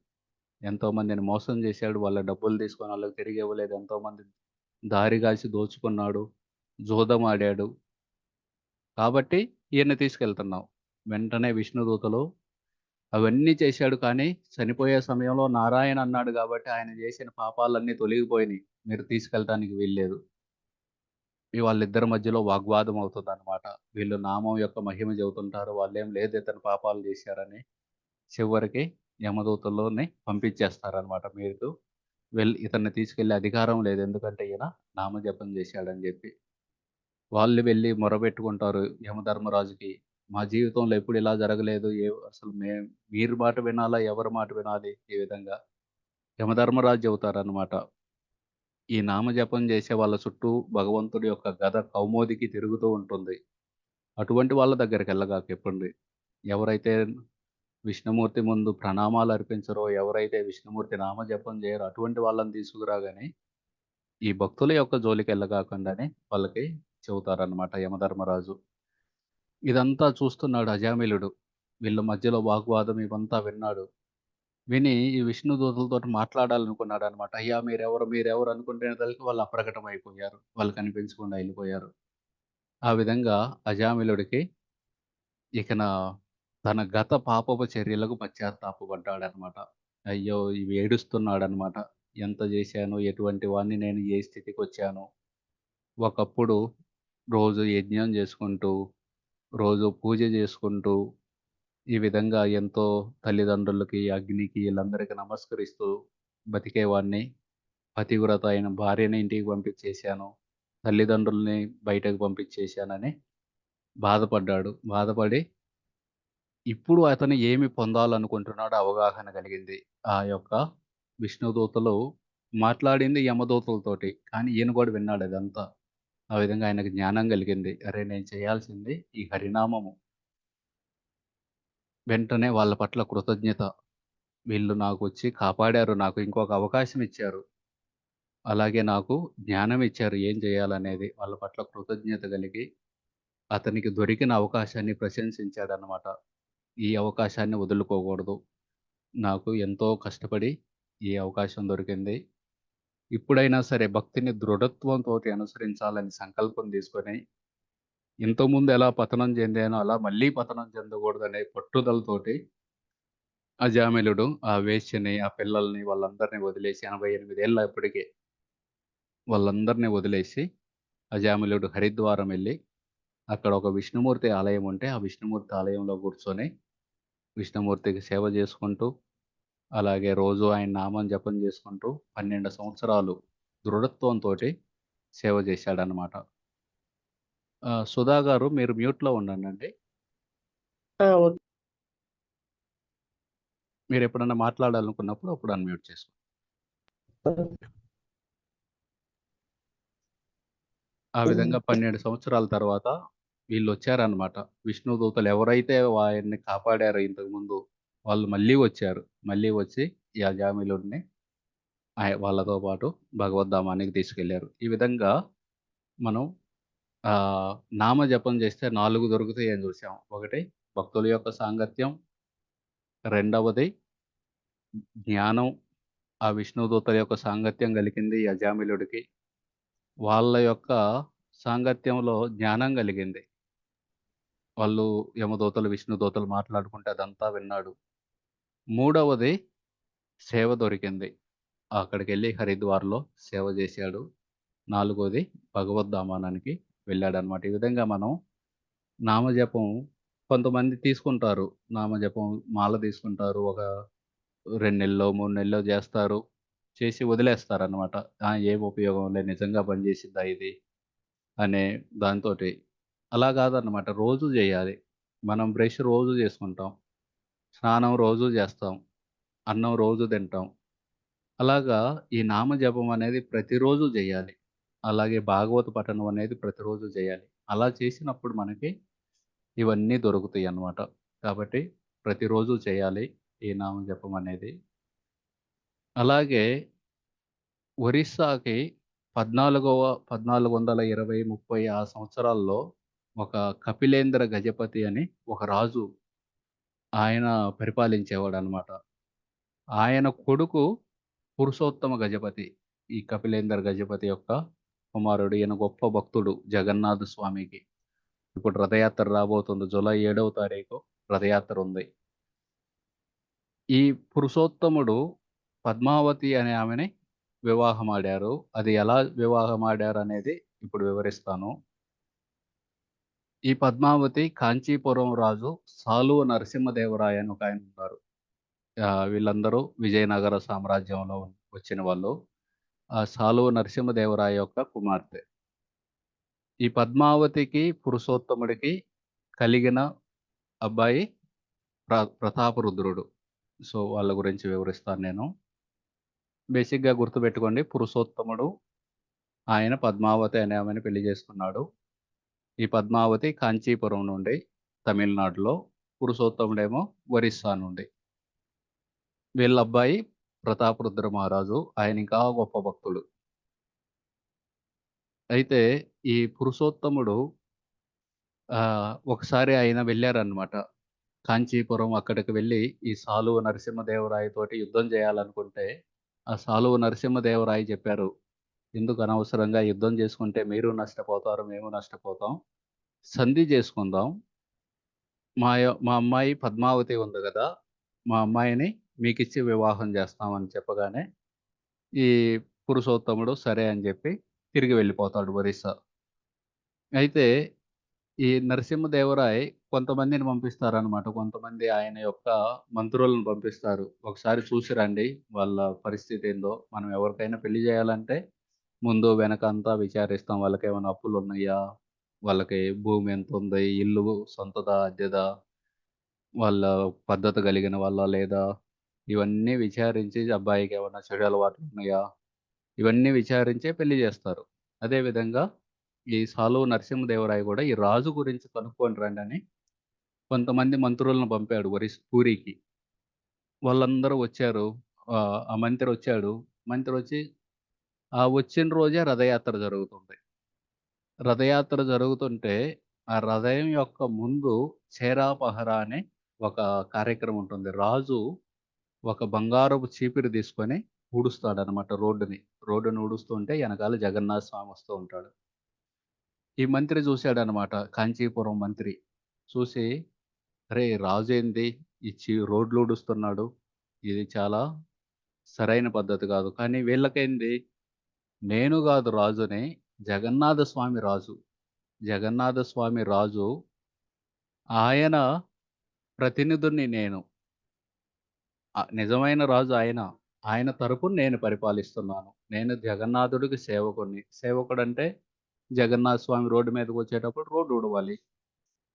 ఎంతోమందిని మోసం చేశాడు. వాళ్ళ డబ్బులు తీసుకొని వాళ్ళకి తిరిగివ్వలేదు. ఎంతోమంది దారి కాసి దోచుకున్నాడు. జూదమాడాడు. కాబట్టి ఈయన్ని తీసుకెళ్తున్నాం. వెంటనే విష్ణుదూతలు అవన్నీ చేశాడు కానీ, చనిపోయే సమయంలో నారాయణ అన్నాడు గాబట్టి, ఆయన జేసిన పాపాలన్నీ తొలగిపోయినియి. మీరు తీసుకెళ్ళటానికి వీల్లేదు. వాళ్ళిద్దరి మధ్యలో వాగ్వాదం అవుతుందనమాట. వీళ్ళు నామం యొక్క మహిమ చెబుతుంటారు. వాళ్ళేం లేదు ఇతను పాపాలు జేశారని. చివరికి యమదూతల్లోని పంపించేస్తారనమాట. మీరు ఇతన్ని తీసుకెళ్ళే అధికారం లేదు. ఎందుకంటే ఈయన నామజపం జేశాడని జెప్పి. వాళ్ళు వెళ్లి మొరబెట్టుకుంటారు యమధర్మరాజుకి. మా జీవితంలో ఎప్పుడు ఇలా జరగలేదు. అసలు మీరు మాట వినాలా? ఎవరి మాట వినాలి? ఈ విధంగా యమధర్మరాజు చెబుతారనమాట. ఈ నామజపం చేసే వాళ్ళ చుట్టూ భగవంతుడి యొక్క గద కౌమోదికి తిరుగుతూ ఉంటుంది. అటువంటి వాళ్ళ దగ్గరికెళ్ళగాకు ఎప్పండి. ఎవరైతే విష్ణుమూర్తి ముందు ప్రణామాలు అర్పించరో, ఎవరైతే విష్ణుమూర్తి నామజపం చేయరో అటువంటి వాళ్ళని తీసుకురా గాని, ఈ భక్తుల యొక్క జోలికెళ్ళగాకండని వాళ్ళకి చెబుతారనమాట యమధర్మరాజు. ఇదంతా చూస్తున్నాడు అజామిలుడు. వీళ్ళ మధ్యలో వాగ్వాదం ఇవంతా విన్నాడు. విని ఈ విష్ణు దూతలతోటి మాట్లాడాలనుకున్నాడనమాట. అయ్యా! మీరెవరు అనుకుంటునేసరికి వాళ్ళు అప్రకటమైపోయారు. వాళ్ళు కనిపించకుండా ఎళ్ళిపోయారు. ఆ విధంగా అజామిలుడికి ఇకన తన గత పాపపు చర్యలకు పశ్చాత్తాపపడ్డాడనమాట. అయ్యో! ఇవి ఏడుస్తున్నాడనమాట. ఎంత జేశాను, ఎటువంటి వాడిని నేను ఏ స్థితికొచ్చాను. ఒకప్పుడు రోజు యజ్ఞం జేసుకుంటూ, రోజు పూజ జేసుకుంటూ, ఈ విధంగా ఎంతో తల్లిదండ్రులకి, అగ్నికి ఈళ్ళందరికి నమస్కరిస్తూ బతికేవాడిని. పతివ్రత అయిన భార్యని ఇంటికి పంపించేశాను. తల్లిదండ్రుల్ని బయటకు పంపించేశానని బాధపడ్డాడు. బాధపడి ఇప్పుడు అతను ఏమి పొందాలనుకుంటున్నాడో అవగాహన కలిగింది. ఆ యొక్క విష్ణుదూతలు మాట్లాడింది యమదూతలతోటి. కానీ ఈయన గూడా విన్నాడదంతా. ఆ విధంగా ఆయనకు జ్ఞానం కలిగింది. అరే! నేను చేయాల్సింది ఈ హరినామము. వెంటనే వాళ్ళ పట్ల కృతజ్ఞత. వీళ్ళు నాకొచ్చి కాపాడారు. నాకు ఇంకొక అవకాశం ఇచ్చారు. అలాగే నాకు జ్ఞానం ఇచ్చారు ఏం చేయాలనేది. వాళ్ళ పట్ల కృతజ్ఞత కలిగి అతనికి దొరికిన అవకాశాన్ని ప్రశంసించాడన్నమాట. ఈ అవకాశాన్ని వదులుకోకూడదు. నాకు ఎంతో కష్టపడి ఈ అవకాశం దొరికింది. ఇప్పుడైనా సరే భక్తిని దృఢత్వంతోటి అనుసరించాలని సంకల్పం తీసుకొని, ఇంతకుముందు ఎలా పతనం చెందానో అలా మళ్ళీ పతనం చెందకూడదనే పట్టుదలతోటి అజామిళుడు ఆ వేశ్యని, ఆ పిల్లల్ని వాళ్ళందరిని వదిలేసి 88 ఏళ్ళు అప్పటికే వాళ్ళందరిని వదిలేసి అజామిళుడు హరిద్వారం ఎళ్లి, అక్కడ ఒక విష్ణుమూర్తి ఆలయం ఉంటే, ఆ విష్ణుమూర్తి ఆలయంలో కూర్చొని విష్ణుమూర్తికి సేవ చేసుకుంటూ అలాగే రోజు ఆయన నామం జపం చేసుకుంటూ 12 సంవత్సరాలు దృఢత్వంతోటి సేవ చేశాడనమాట. సుధా గారు మీరు మ్యూట్‌లో ఉండండండి. ఓకే. మీరెప్పుడన్నా మాట్లాడాలనుకున్నప్పుడు అప్పుడు అన్‌మ్యూట్ చేసుకోండి. ఆ విధంగా 12 సంవత్సరాల తర్వాత వీళ్ళొచ్చారనమాట. విష్ణు దూతలు ఎవరైతే ఆయన్ని కాపాడారో ఇంతకుముందు, వాళ్ళు మళ్ళీ వచ్చారు. మళ్ళీ వచ్చి ఈ అజామిలుడిని వాళ్ళతో పాటు భగవద్ధామానికి తీసుకెళ్లారు. ఈ విధంగా మనం నామజపం చేస్తే 4 దొరుకుతాయని చూసాం. ఒకటి భక్తుల యొక్క సాంగత్యం, రెండవది జ్ఞానం. ఆ విష్ణుదూతల యొక్క సాంగత్యం కలిగింది ఈ అజామిళుడికి. వాళ్ళ యొక్క సాంగత్యంలో జ్ఞానం కలిగింది. వాళ్ళు యమదూతలు, విష్ణుదూతలు మాట్లాడుకుంటే అదంతా విన్నాడు. మూడవది సేవ దొరికింది. అక్కడికెళ్ళి హరిద్వార్‌లో సేవ జేశాడు. నాలుగోది భగవద్ధామానానికి వెళ్ళాడనమాట. ఈ విధంగా మనం నామజపం కొంతమంది తీసుకుంటారు. నామజపం మాల తీసుకుంటారు. ఒక 2 నెల్లో, 3 నెల్లో జేస్తారు. చేసి వదిలేస్తారనమాట. ఏం ఉపయోగం లే నిజంగా పనిచేసిద్దా ఇది అనే దాంతోటి. అలా గాదన్నమాట. రోజు జేయాలి. మనం బ్రష్ రోజు జేసుకుంటాం. స్నానం రోజు జేస్తాం. అన్నం రోజు తింటాం. అలాగా ఈ నామజపం అనేది ప్రతిరోజు జేయాలి. అలాగే భాగవత పఠనం అనేది ప్రతిరోజు జేయాలి. అలా చేసినప్పుడు మనకి ఇవన్నీ దొరుకుతాయన్నమాట. కాబట్టి ప్రతిరోజు చేయాలి ఈ నామజపం అనేది. అలాగే ఒరిస్సాకి 1420, 30 ఆ సంవత్సరాల్లో ఒక కపిలేంద్ర గజపతి అని ఒక రాజు ఆయన పరిపాలించేవాడనమాట. ఆయన కొడుకు పురుషోత్తమ గజపతి. ఈ కపిలేందర్ గజపతి యొక్క కుమారుడు. ఈయన గొప్ప భక్తుడు జగన్నాథ స్వామికి. ఇప్పుడు రథయాత్ర రాబోతుంది. జూలై 7వ తారీఖు రథయాత్ర ఉంది. ఈ పురుషోత్తముడు పద్మావతి అనే ఆమెని వివాహమాడారు. అది ఎలా వివాహమాడారనేది ఇప్పుడు వివరిస్తాను. ఈ పద్మావతి కాంచీపురం రాజు సాలువ నరసింహదేవరాయ అని ఒకాయనున్నారు. వీళ్ళందరూ విజయనగర సామ్రాజ్యంలో వచ్చిన వాళ్ళు. ఆ సాలువ నరసింహదేవరాయ యొక్క కుమార్తె. ఈ పద్మావతికి, పురుషోత్తముడికి కలిగిన అబ్బాయి ప్రతాపరుద్రుడు. సో, వాళ్ళ గురించి వివరిస్తాను నేను. బేసిక్‌గా గుర్తుపెట్టుకోండి. పురుషోత్తముడు ఆయన పద్మావతి అనే ఆమెని పెళ్లి చేసుకున్నాడు. ఈ పద్మావతి కాంచీపురం నుండి తమిళనాడులో, పురుషోత్తముడేమో ఒరిస్సా నుండి. వీళ్ళ అబ్బాయి ప్రతాపరుద్ర మహారాజు. ఆయన ఇంకా గొప్ప భక్తుడు. అయితే ఈ పురుషోత్తముడు ఒకసారి ఆయన వెళ్లారన్నమాట. కాంచీపురం అక్కడికి వెళ్లి ఈ సాలువ నరసింహదేవరాయతోటి యుద్ధం చేయాలనుకుంటే, ఆ సాలువ నరసింహదేవరాయ చెప్పారు, "ఎందుకు అనవసరంగా యుద్ధం చేసుకుంటే మీరు నష్టపోతారు, మేము నష్టపోతాం. సంధి చేసుకుందాం. మా అమ్మాయి పద్మావతి ఉంది గదా! మా అమ్మాయిని మీకిచ్చి వివాహం చేస్తాం అని చెప్పగానే, ఈ పురుషోత్తముడు సరే అని జెప్పి తిరిగి వెళ్ళిపోతాడు ఒరిస్సా. అయితే ఈ నరసింహదేవరాయ్ కొంతమందిని పంపిస్తారనమాట. కొంతమంది ఆయన యొక్క మంత్రులను పంపిస్తారు. ఒకసారి చూసి రండి వాళ్ళ పరిస్థితేందో. మనం ఎవరికైనా పెళ్లి జేయాలంటే ముందు వెనక అంతా విచారిస్తాం. వాళ్ళకేమైనా అప్పులున్నయ్యా? వాళ్ళకి భూమి ఎంతుంది? ఇల్లు సొంతదా? అద్దెదా? వాళ్ళ పద్ధతి కలిగిన వాళ్ళా? లేదా? ఇవన్నీ విచారించి అబ్బాయికేమన్నా చెడు అలవాట్లున్నయా? ఇవన్నీ విచారించే పెళ్లి జేస్తారు. అదే విధంగా ఈ 'సాలువ నరసింహదేవరాయ' గూడా ఈ రాజు గురించి కనుక్కొని రండని కొంతమంది మంత్రులను పంపాడు పూరికి. వాళ్ళందరూ వచ్చారు. ఆ మంత్రొచ్చాడు. మంత్రొచ్చి ఆ వచ్చిన రోజే రథయాత్ర జరుగుతుంది. రథయాత్ర జరుగుతుంటే, ఆ రథం యొక్క ముందు చేరాపహర అనే ఒక కార్యక్రమం ఉంటుంది. రాజు ఒక బంగారపు చీపిరి తీసుకొని ఊడుస్తాడనమాట రోడ్డుని. రోడ్డుని ఊడుస్తుంటే ఎనకాల జగన్నాథ స్వామి వస్తూ ఉంటాడు. ఈ మంత్రి చూసాడనమాట. కాంచీపురం మంత్రి. చూసి, "అరేయ్! రాజేంది రోడ్లూడుస్తున్నాడు. ఇది చాలా సరైన పద్ధతి కాదు." కానీ వీళ్ళకేంది, నేను గాదు రాజుని, జగన్నాథ స్వామి రాజు. జగన్నాథ స్వామి రాజు. ఆయన ప్రతినిధుడిని నేను. నిజమైన రాజు ఆయన. ఆయన తరపున నేను పరిపాలిస్తున్నాను. నేను జగన్నాథుడికి సేవకుడిని. సేవకుడంటే జగన్నాథ స్వామి రోడ్డు మీదకొచ్చేటప్పుడు రోడ్డు ఊడవాలి.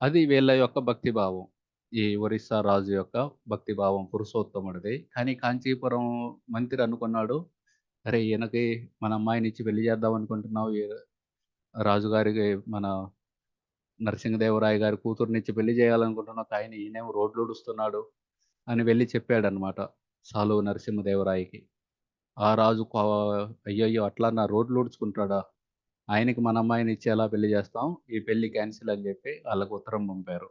అది వీళ్ళ యొక్క భక్తి భావం. ఈ ఒరిస్సా రాజు యొక్క భక్తి భావం పురుషోత్తముడిది. కానీ కాంచీపురం మంత్రి అనుకున్నాడు, "అరే! ఈయనకి మన అమ్మాయినిచ్చి పెళ్లి చేద్దాం అనుకుంటున్నావు. రాజుగారికి మన నరసింహదేవరాయ గారి కూతుర్నిచ్చి పెళ్లి చేయాలనుకుంటున్నావు. కానీ ఈయనేమో రోడ్లూడుస్తున్నాడు" అని వెళ్లి చెప్పాడన్నమాట. సాలువ నరసింహదేవరాయకి. ఆ రాజు అయ్యయ్యో! అట్లనా రోడ్లూడ్చుకుంటాడా? ఆయనకి మన అమ్మాయినిచ్చి ఎలా పెళ్లి చేస్తాం? ఈ పెళ్లి క్యాన్సిల్ అని చెప్పి ఆళ్ళకి ఉత్తరం పంపారు.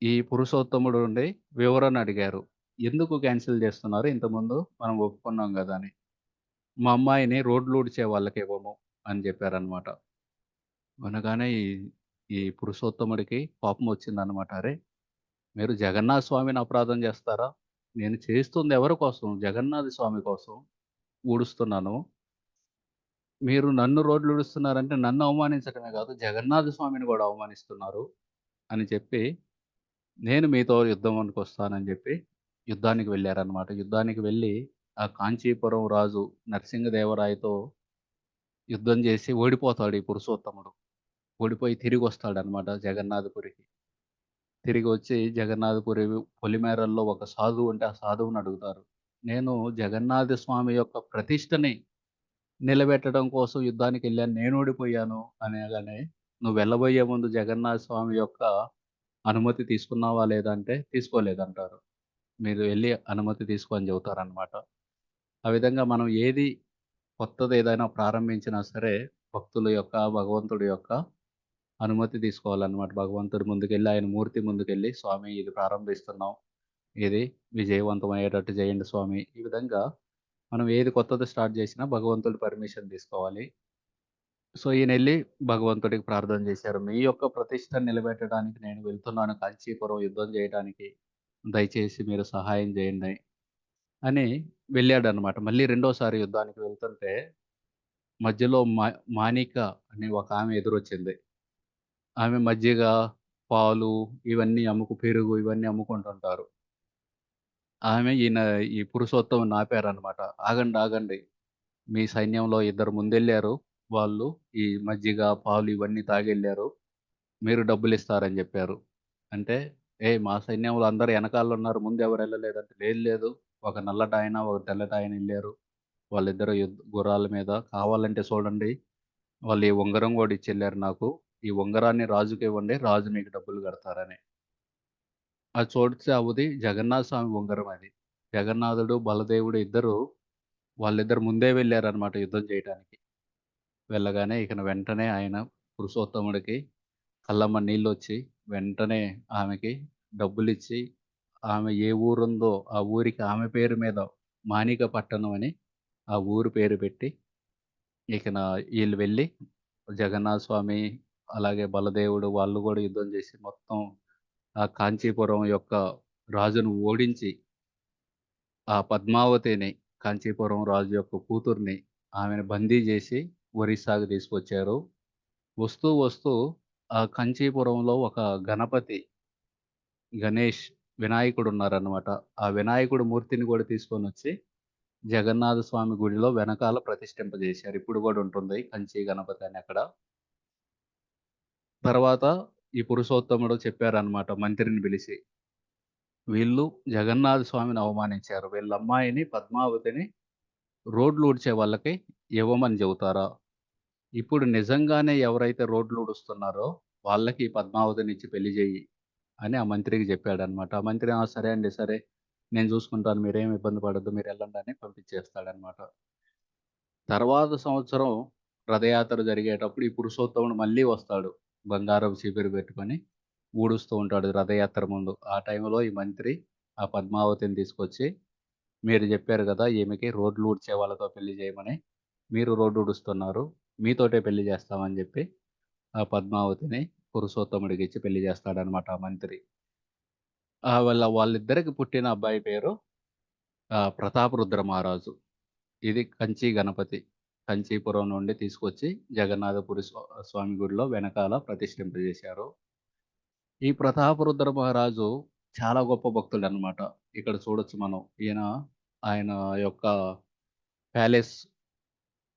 ఈ పురుషోత్తముడు ఉండి వివరణ అడిగారు. ఎందుకు క్యాన్సిల్ చేస్తున్నారు? ఇంతకుముందు మనం ఒప్పుకున్నాం గదా! అని. మా అమ్మాయిని రోడ్లూడ్చే వాళ్ళకివ్వము అని చెప్పారన్నమాట. అనగానే ఈ పురుషోత్తముడికి కోపమొచ్చిందన్నమాట. అరే! మీరు జగన్నాథ స్వామిని అపరాధం చేస్తారా? నేను చేస్తుంది ఎవరి కోసం? జగన్నాథ స్వామి కోసం ఊడుస్తున్నాను. మీరు నన్ను రోడ్లూడుస్తున్నారంటే నన్ను అవమానించడమే కాదు, జగన్నాథ స్వామిని గూడా అవమానిస్తున్నారు అని చెప్పి, నేను మీతో యుద్ధంకొస్తానని జెప్పి యుద్ధానికి వెళ్లారన్నమాట. యుద్ధానికి వెళ్లి ఆ కాంచీపురం రాజు నరసింగదేవరాయతో యుద్ధం జేసి ఓడిపోతాడు ఈ పురుషోత్తముడు. ఓడిపోయి తిరిగొస్తాడన్నమాట జగన్నాథపురికి. తిరిగొచ్చి జగన్నాథపురి పొలిమేరల్లో ఒక సాధువు ఉంటే, ఆ సాధువుని అడుగుతారు. నేను జగన్నాథ స్వామి యొక్క ప్రతిష్టని నిలబెట్టడం కోసం యుద్ధానికెళ్ళాను. నేను ఓడిపోయాను అనగానే, "నువ్వు వెళ్ళబోయే ముందు జగన్నాథ స్వామి యొక్క అనుమతి తీసుకున్నావా లేదా?" అంటే, "తీసుకోలేదంటారు." మీరు వెళ్లి అనుమతి తీసుకో అని చెబుతారనమాట. ఆ విధంగా మనం ఏది కొత్తదేదైనా ప్రారంభించినా సరే, భక్తుల యొక్క, భగవంతుడి యొక్క అనుమతి తీసుకోవాలన్నమాట. భగవంతుడి ముందుకెళ్ళి, ఆయన మూర్తి ముందుకెళ్ళి, "స్వామి ఇది ప్రారంభిస్తున్నాం. ఇది విజయవంతం అయ్యేటట్టు చేయండి స్వామి." ఈ విధంగా మనం ఏది కొత్తది స్టార్ట్ చేసినా భగవంతుడి పర్మిషన్ తీసుకోవాలి. సో, ఈయనెళ్లి భగవంతుడికి ప్రార్థన చేశారు. "మీ యొక్క ప్రతిష్టను నిలబెట్టడానికి నేను వెళ్తున్నాను కాంచీపురం యుద్ధం చేయటానికి. దయచేసి మీరు సహాయం చేయండి" అని వెళ్ళాడన్నమాట. మళ్ళీ రెండోసారి యుద్ధానికి వెళ్తుంటే మధ్యలో మానిక అనే ఒక ఆమె ఎదురొచ్చింది. ఆమె మజ్జిగ, పాలు పెరుగు ఇవన్నీ అమ్ముకుంటుంటారు. ఈ పురుషోత్తముడిని ఆపారన్నమాట. "ఆగండి, ఆగండి. మీ సైన్యంలో ఇద్దరు ముందెళ్లారు. వాళ్ళు ఈ మజ్జిగ, పాలు ఇవన్నీ తాగెళ్లారు. మీరు డబ్బులిస్తారని జెప్పారు." అంటే, "ఏయ్! మా సైన్యంలో అందరూ ఎనకాలున్నారు. ముందెవరెళ్ళలేదంటే," "లేదు, లేదు. ఒక నల్లటాయన, ఒక తెల్లటాయన ఎళ్లారు. వాళ్ళిద్దరూ గుర్రాల మీద. కావాలంటే చూడండి. వాళ్ళు ఈ ఉంగరం గూడా ఇచ్చెళ్లారు నాకు. ఈ ఉంగరాన్ని రాజుకివ్వండి. రాజు మీకు డబ్బులు కడతారని." అది చూడితే జగన్నాథ స్వామి ఉంగరం అది. జగన్నాథుడు, బలదేవుడు వాళ్ళిద్దరు ముందే వెళ్లారన్నమాట యుద్ధం చేయటానికి. వెళ్ళగానే వెంటనే ఆయన పురుషోత్తముడికి కళ్ళమ్మట నీళ్ళొచ్చి, వెంటనే ఆమెకి డబ్బులిచ్చి, ఆమె ఏ ఊరుందో ఆ ఊరికి ఆమె పేరు మీద మానిక పట్టణం అని ఆ ఊరు పేరు పెట్టి, ఈళ్ళు వెళ్లి జగన్నాథ స్వామి, అలాగే బలదేవుడు వాళ్ళు గూడా యుద్ధం చేసి మొత్తం ఆ కాంచీపురం యొక్క రాజును ఓడించి, ఆ పద్మావతిని కాంచీపురం రాజు యొక్క కూతుర్ని ఆమెను బందీ జేసి ఒరిస్సాకు తీసుకొచ్చారు. వస్తూ వస్తూ ఆ కంచీపురంలో ఒక గణపతి, గణేష్ వినాయకుడున్నారనమాట. ఆ వినాయకుడి మూర్తిని గూడా తీసుకొనొచ్చి జగన్నాథ స్వామి గుడిలో వెనకాల ప్రతిష్ఠింపజేశారు. ఇప్పుడు గూడా ఉంటుంది కంచి గణపతి అని అక్కడ. తర్వాత ఈ పురుషోత్తముడు చెప్పారనమాట మంత్రిని పిలిసి. వీళ్ళు జగన్నాథ స్వామిని అవమానించారు. వీళ్ళ అమ్మాయిని పద్మావతిని రోడ్లూడ్చే వాళ్ళకి ఇవ్వమని చెబుతారా? ఇప్పుడు నిజంగానే ఎవరైతే రోడ్లూడుస్తున్నారో వాళ్ళకి ఈ పద్మావతినిచ్చి పెళ్లి జెయ్యి అని ఆ మంత్రికి జెప్పాడనమాట. ఆ మంత్రి "ఆ! సరే అండి. సరే. నేను జూసుకుంటాను. మీరేమి ఇబ్బంది పడొద్దు. మీరెళ్ళండని" పంపించేస్తాడనమాట. తర్వాత సంవత్సరం రథయాత్ర జరిగేటప్పుడు ఈ పురుషోత్తముడు మళ్ళీ వస్తాడు. బంగారపు చీపిరి పెట్టుకొని ఊడుస్తూ ఉంటాడు రథయాత్ర ముందు. ఆ టైంలో ఈ మంత్రి ఆ పద్మావతిని తీసుకొచ్చి, "మీరు జెప్పారు గదా! ఈమెకి రోడ్లు ఊడ్చే వాళ్ళతో పెళ్లి జేయమని. మీరు రోడ్డు ఊడుస్తున్నారు. మీతోటే పెళ్లి జేస్తామని" జెప్పి ఆ పద్మావతిని పురుషోత్తముడికిచ్చి పెళ్లి జేస్తాడనమాట ఆ మంత్రి. వాళ్ళిద్దరికి పుట్టిన అబ్బాయి పేరు ప్రతాపరుద్ర మహారాజు. ఇది కంచి గణపతి. కంచీపురం నుండి తీసుకొచ్చి జగన్నాథపురి స్వామి గుడిలో వెనకాల ప్రతిష్ఠింపజేశారు. ఈ ప్రతాపరుద్ర మహారాజు చాలా గొప్ప భక్తుడనమాట. ఇక్కడ చూడొచ్చు మనం. ఆయన యొక్క ప్యాలెస్,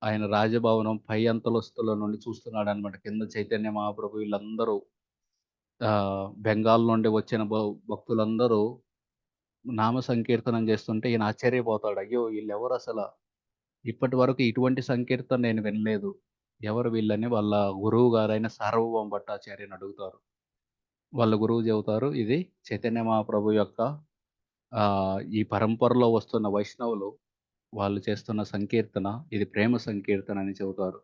ఆయన రాజభవనం పై అంతస్తులో నుండి చూస్తున్నాడనమాట. కింద చైతన్య మహాప్రభు వీళ్ళందరూ బెంగాల్ నుండి వచ్చిన భక్తులందరూ నామ సంకీర్తనం చేస్తుంటే ఈయన ఆశ్చర్యపోతాడు. అయ్యో! ఈళ్ళెవరసల? ఇప్పటి వరకు ఇటువంటి సంకీర్తన నేను వినలేదు. ఎవరు వీళ్ళని వాళ్ళ గురువు గారైన సార్వభౌమ భట్టాచార్యని అడుగుతారు. వాళ్ళ గురువు చెబుతారు, "ఇది చైతన్య మహాప్రభు యొక్క ఈ పరంపరలో వస్తున్న వైష్ణవులు వాళ్ళు చేస్తున్న సంకీర్తన. ఇది ప్రేమ సంకీర్తన" అని చెబుతారు.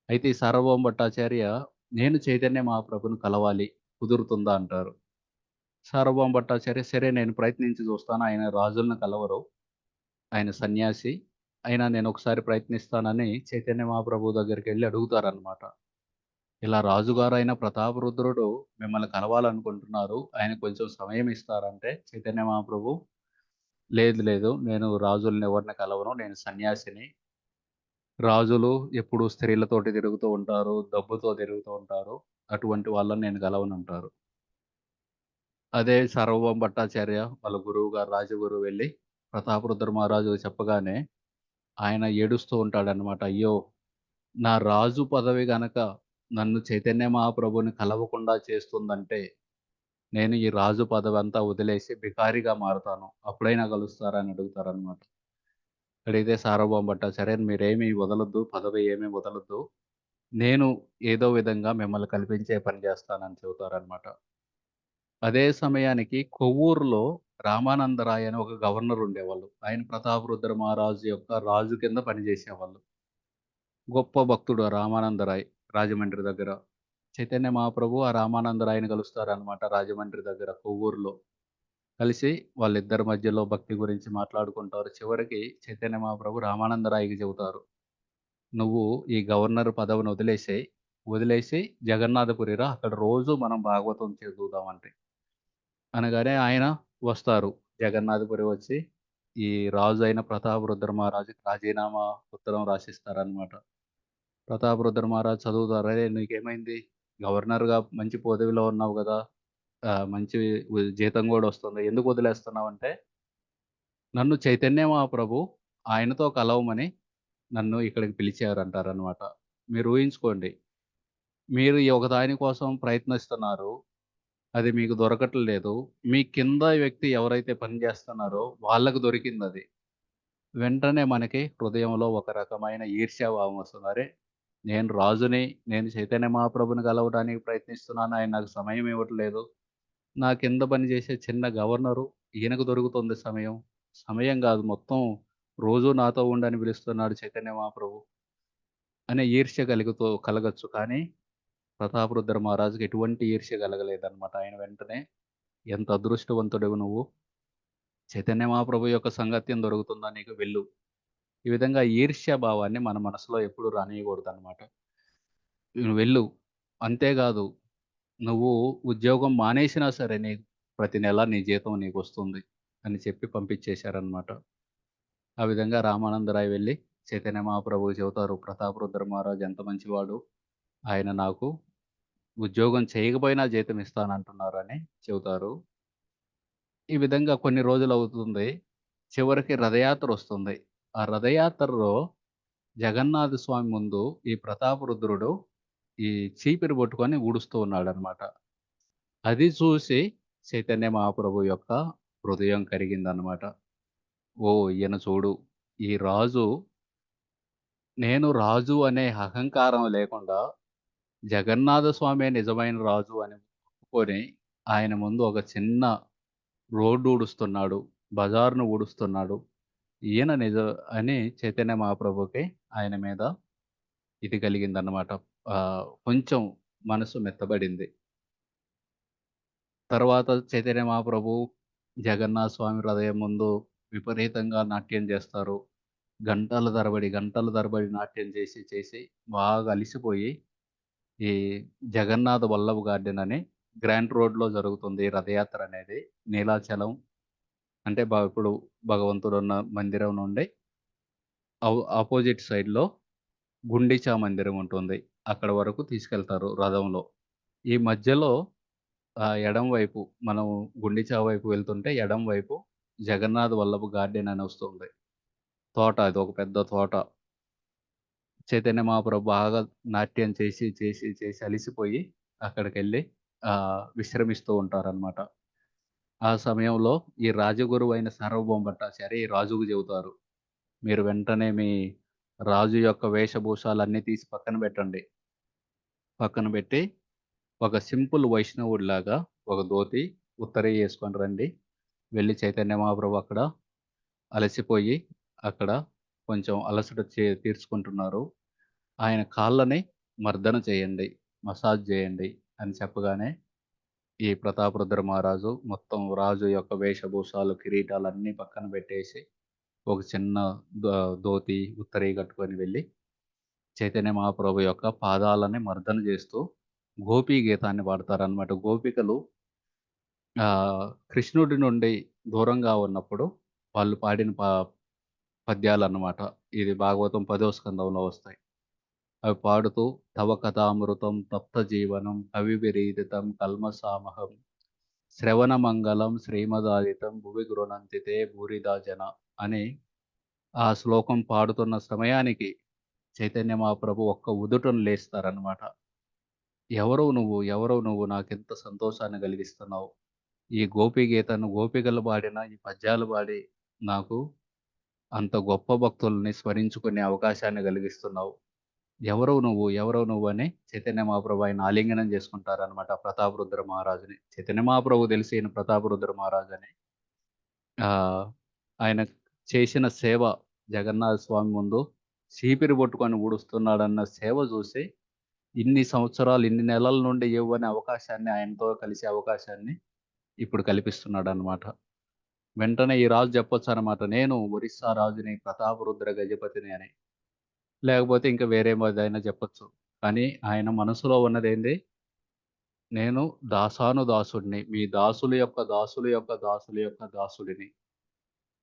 అయితే ఈ సార్వభౌమ భట్టాచార్య, "నేను చైతన్య మహాప్రభుని కలవాలి. కుదురుతుందా?" అంటారు. సార్వభౌమ భట్టాచార్య, "సరే నేను ప్రయత్నించి చూస్తాను. ఆయన రాజులను కలవరు. ఆయన సన్యాసి. అయినా నేనొకసారి ప్రయత్నిస్తానని" చైతన్య మహాప్రభు దగ్గరికెళ్లి అడుగుతారనమాట. ఇలా రాజుగారైన ప్రతాపరుద్రుడు మిమ్మల్ని కలవాలనుకుంటున్నారు. ఆయనకు కొంచెం సమయం ఇస్తారంటే, చైతన్య మహాప్రభు, "లేదు, లేదు. నేను రాజుల్ని ఎవరిని కలవను. నేను సన్యాసిని. రాజులు ఎప్పుడూ స్త్రీలతోటి తిరుగుతూ ఉంటారు. డబ్బుతో తిరుగుతూ ఉంటారు. అటువంటి వాళ్ళని నేను కలవనంటారు." అదే సార్వభౌమ భట్టాచార్య వాళ్ళ గురువుగారు రాజగురువు వెళ్లి ప్రతాపరుద్ర మహారాజుకి చెప్పగానే ఆయన ఏడుస్తూ ఉంటాడనమాట. "అయ్యో! నా రాజు పదవి గనక నన్ను చైతన్య మహాప్రభుని కలవకుండా చేస్తుందంటే, నేను ఈ రాజు పదవంతా వదిలేసి బికారిగా మారతాను. అప్పుడైనా కలుస్తారా?" అని అడుగుతారనమాట. అడిగితే సార్వభౌమ భట్టాచార్య, "మీరేమి వదలొద్దు. పదవి ఏమి వదలొద్దు. నేను ఏదో విధంగా మిమ్మల్ని కల్పించే పని చేస్తానని" చెబుతారనమాట. అదే సమయానికి కొవ్వూరులో రామానందరాయ్ అని ఒక గవర్నర్ ఉండేవాళ్ళు. ఆయన ప్రతాపరుద్ర మహారాజు యొక్క రాజు కింద పనిచేసేవాళ్ళు. గొప్ప భక్తుడు ఆ రామానందరాయ్ రాజమండ్రి దగ్గర. చైతన్య మహాప్రభు ఆ రామానందరాయని కలుస్తారనమాట రాజమండ్రి దగ్గర కొవ్వూరులో. కలిసి వాళ్ళిద్దరి మధ్యలో భక్తి గురించి మాట్లాడుకుంటారు. చివరికి చైతన్య మహాప్రభు రామానందరాయకి చెబుతారు, "నువ్వు ఈ గవర్నర్ పదవిని వదిలేసేయి. వదిలేసి జగన్నాథపురి రా. అక్కడ రోజు మనం భాగవతం చదువుదామంటే." అనగానే ఆయన వస్తారు. జగన్నాథపురి వచ్చి, ఈ రాజు అయిన ప్రతాపరుద్ర మహారాజుకి రాజీనామా ఉత్తరం రాసిస్తారనమాట. ప్రతాపరుద్ర మహారాజు చదువుతారు. "అరేయ్! నీకేమైంది? గవర్నర్‌గా మంచి పదవిలో ఉన్నావు గదా! మంచి జీతం గూడా వస్తుంది. ఎందుకు వదిలేస్తున్నావంటే, నన్ను చైతన్య మహాప్రభు ఆయనతో కలవమని నన్ను ఇక్కడికి పిలిచారంటారనమాట." మీరు ఊహించుకోండి. మీరు ఈ ఒక దాని కోసం ప్రయత్నిస్తున్నారు. అది మీకు దొరకట్లేదు. మీ కింద వ్యక్తి ఎవరైతే పని జేస్తున్నారో వాళ్ళకి దొరికిందది. వెంటనే మనకి హృదయంలో ఒక రకమైన ఈర్ష్యాభావం వస్తుంది. అరే! నేను రాజుని, నేను చైతన్య మహాప్రభుని కలవడానికి ప్రయత్నిస్తున్నాను. ఆయన నాకు సమయం ఇవ్వట్లేదు. నా కింద పనిచేసే చిన్న గవర్నరు, ఈయనకు దొరుకుతుంది సమయం. సమయం గాదు మొత్తం రోజూ నాతో ఉండు అని పిలుస్తున్నాడు చైతన్య మహాప్రభు అనే ఈర్ష్య కలగొచ్చు. కానీ ప్రతాపరుద్ర మహారాజుకి ఎటువంటి ఈర్ష్య కలగలేదన్నమాట. ఆయన వెంటనే, "ఎంత అదృష్టవంతుడివి నువ్వు. చైతన్య మహాప్రభు యొక్క సాంగత్యం దొరుకుతుందా నీకు వెళ్ళు." ఈ విధంగా ఈర్ష్య భావాన్ని మన మనసులో ఎప్పుడు రానీయకూడదన్నమాట. "నువ్వు వెళ్ళు. అంతేగాదు, నువ్వు ఉద్యోగం మానేసినా సరే ప్రతి నెల నీ జీతం నీకొస్తుంది. అని చెప్పి పంపించేశారనమాట. ఆ విధంగా రామానందరాయ్ వెళ్లి చైతన్య మహాప్రభువుకి చెబుతారు, "ప్రతాపరుద్ర మహారాజు ఎంత మంచివాడు. ఆయన నాకు ఉద్యోగం చేయకపోయినా జీతం ఇస్తానంటున్నారని" చెబుతారు. ఈ విధంగా కొన్ని రోజులవుతుంది. చివరికి రథయాత్రొస్తుంది. ఆ రథయాత్రలో జగన్నాథ స్వామి ముందు ఈ ప్రతాపరుద్రుడు ఈ చీపిరి పట్టుకొని ఊడుస్తూ ఉన్నాడనమాట. అది చూసి చైతన్య మహాప్రభు యొక్క హృదయం కరిగిందనమాట. ఓహ్! ఈయన చూడు, ఈ రాజు నేను రాజు అనే అహంకారం లేకుండా జగన్నాథ స్వామే నిజమైన రాజు అని ఒప్పుకొని ఆయన ముందు ఒక చిన్న రోడ్డు ఊడుస్తున్నాడు. బజార్‌ను ఊడుస్తున్నాడు. ఈయన అని చైతన్య మహాప్రభుకి ఆయన మీద ఇది కలిగిందన్నమాట. కొంచెం మనసు మెత్తబడింది. తర్వాత చైతన్య మహాప్రభు జగన్నాథ స్వామి హృదయం ముందు విపరీతంగా నాట్యం చేస్తారు. గంటల తరబడి నాట్యం చేసి, చేసి బాగా అలిసిపోయి ఈ జగన్నాథ వల్లభ్ గార్డెన్ అని గ్రాంట్ రోడ్‌లో జరుగుతుంది ఈ రథయాత్ర అనేది. నీలాచలం అంటే ఇప్పుడు భగవంతుడున్న మందిరం నుండి అపోజిట్ సైడ్‌లో గుండీచా మందిరం ఉంటుంది. అక్కడ వరకు తీసుకెళ్తారు రథంలో. ఈ మధ్యలో ఎడమ వైపు మనం గుండీచా వైపు వెళ్తుంటే ఎడమ వైపు జగన్నాథ్ వల్లభ్ గార్డెన్ అని వస్తుంది. తోట అది ఒక పెద్ద తోట. చైతన్య మహాప్రభు బాగా నాట్యం చేసి, చేసి, చేసి అలిసిపోయి అక్కడికెళ్ళి విశ్రమిస్తూ ఉంటారనమాట. ఆ సమయంలో ఈ రాజగురువైన సార్వభౌమ భట్టాచార్య ఈ రాజుకు చెబుతారు, "మీరు వెంటనే మీ రాజు యొక్క వేషభూషాలన్నీ తీసి పక్కన పెట్టండి. పక్కన పెట్టి ఒక సింపుల్ వైష్ణవుడిలాగా ఒక ధోతి, ఉత్తరీయం యేసుకొని రండి. వెళ్లి చైతన్య మహాప్రభు అక్కడ అలసిపోయి అక్కడ కొంచెం అలసట తీర్చుకుంటున్నారు. ఆయన కాళ్ళని మర్దన చేయండి. మసాజ్ చేయండి" అని చెప్పగానే ఈ ప్రతాపరుద్ర మహారాజు మొత్తం రాజు యొక్క వేషభూషాలు, కిరీటాలన్నీ పక్కన పెట్టేసి ఒక చిన్న ధోతి, ఉత్తరీయం కట్టుకొని వెళ్లి చైతన్య మహాప్రభు యొక్క పాదాలని మర్దన చేస్తూ గోపీ గీతాన్ని పాడతారనమాట. గోపికలు కృష్ణుడి నుండి దూరంగా ఉన్నప్పుడు వాళ్ళు పాడిన పద్యాలన్నమాట. ఇది భాగవతం 10వ స్కందంలో వస్తాయి. అవి పాడుతూ "తవ కథామృతం తప్త జీవనం కవిభిరీడితం కల్మషామహం శ్రవణమంగళం శ్రీమదాదితం భువి గృణంతి తే భూరిదా జన" అని ఆ శ్లోకం పాడుతున్న సమయానికి చైతన్య మహాప్రభు ఒక్క ఉదుటున లేస్తారనమాట. "ఎవరవు నువ్వు? ఎవరవు నువ్వు? నాకెంత సంతోషాన్ని కలిగిస్తున్నావు. ఈ గోపీ గీతను గోపికలు పాడిన ఈ పద్యాలు పాడి నాకు అంత గొప్ప భక్తుల్ని స్మరించుకునే అవకాశాన్ని కలిగిస్తున్నావు. ఎవరవు నువ్వు? ఎవరవు నువ్వు?" అని చైతన్య మహాప్రభు ఆయన ఆలింగనం చేసుకుంటారనమాట ప్రతాపరుద్ర మహారాజుని. చైతన్య మహాప్రభుకు తెలుసు ఈయన ప్రతాపరుద్ర మహారాజని. ఆహ్, ఆయన చేసిన సేవ జగన్నాథ స్వామి ముందు చీపిరి పట్టుకొని ఊడుస్తున్నాడన్న సేవ చూసి ఇన్ని సంవత్సరాలు, ఇన్ని నెలల నుండి ఇవ్వని అవకాశాన్ని ఆయనతో కలిసే అవకాశాన్ని ఇప్పుడు కల్పిస్తున్నాడనమాట. వెంటనే ఈ రాజు చెప్పొచ్చనమాట, "నేను ఒరిస్సా రాజుని, ప్రతాపరుద్ర గజపతిని" అని. లేకపోతే ఇంకా వేరేదేదైనా చెప్పొచ్చు. కానీ ఆయన మనసులో ఉన్నదేంది? నేను దాసానుదాసుడిని. మీ దాసుల యొక్క దాసుల యొక్క దాసుల యొక్క దాసుడిని.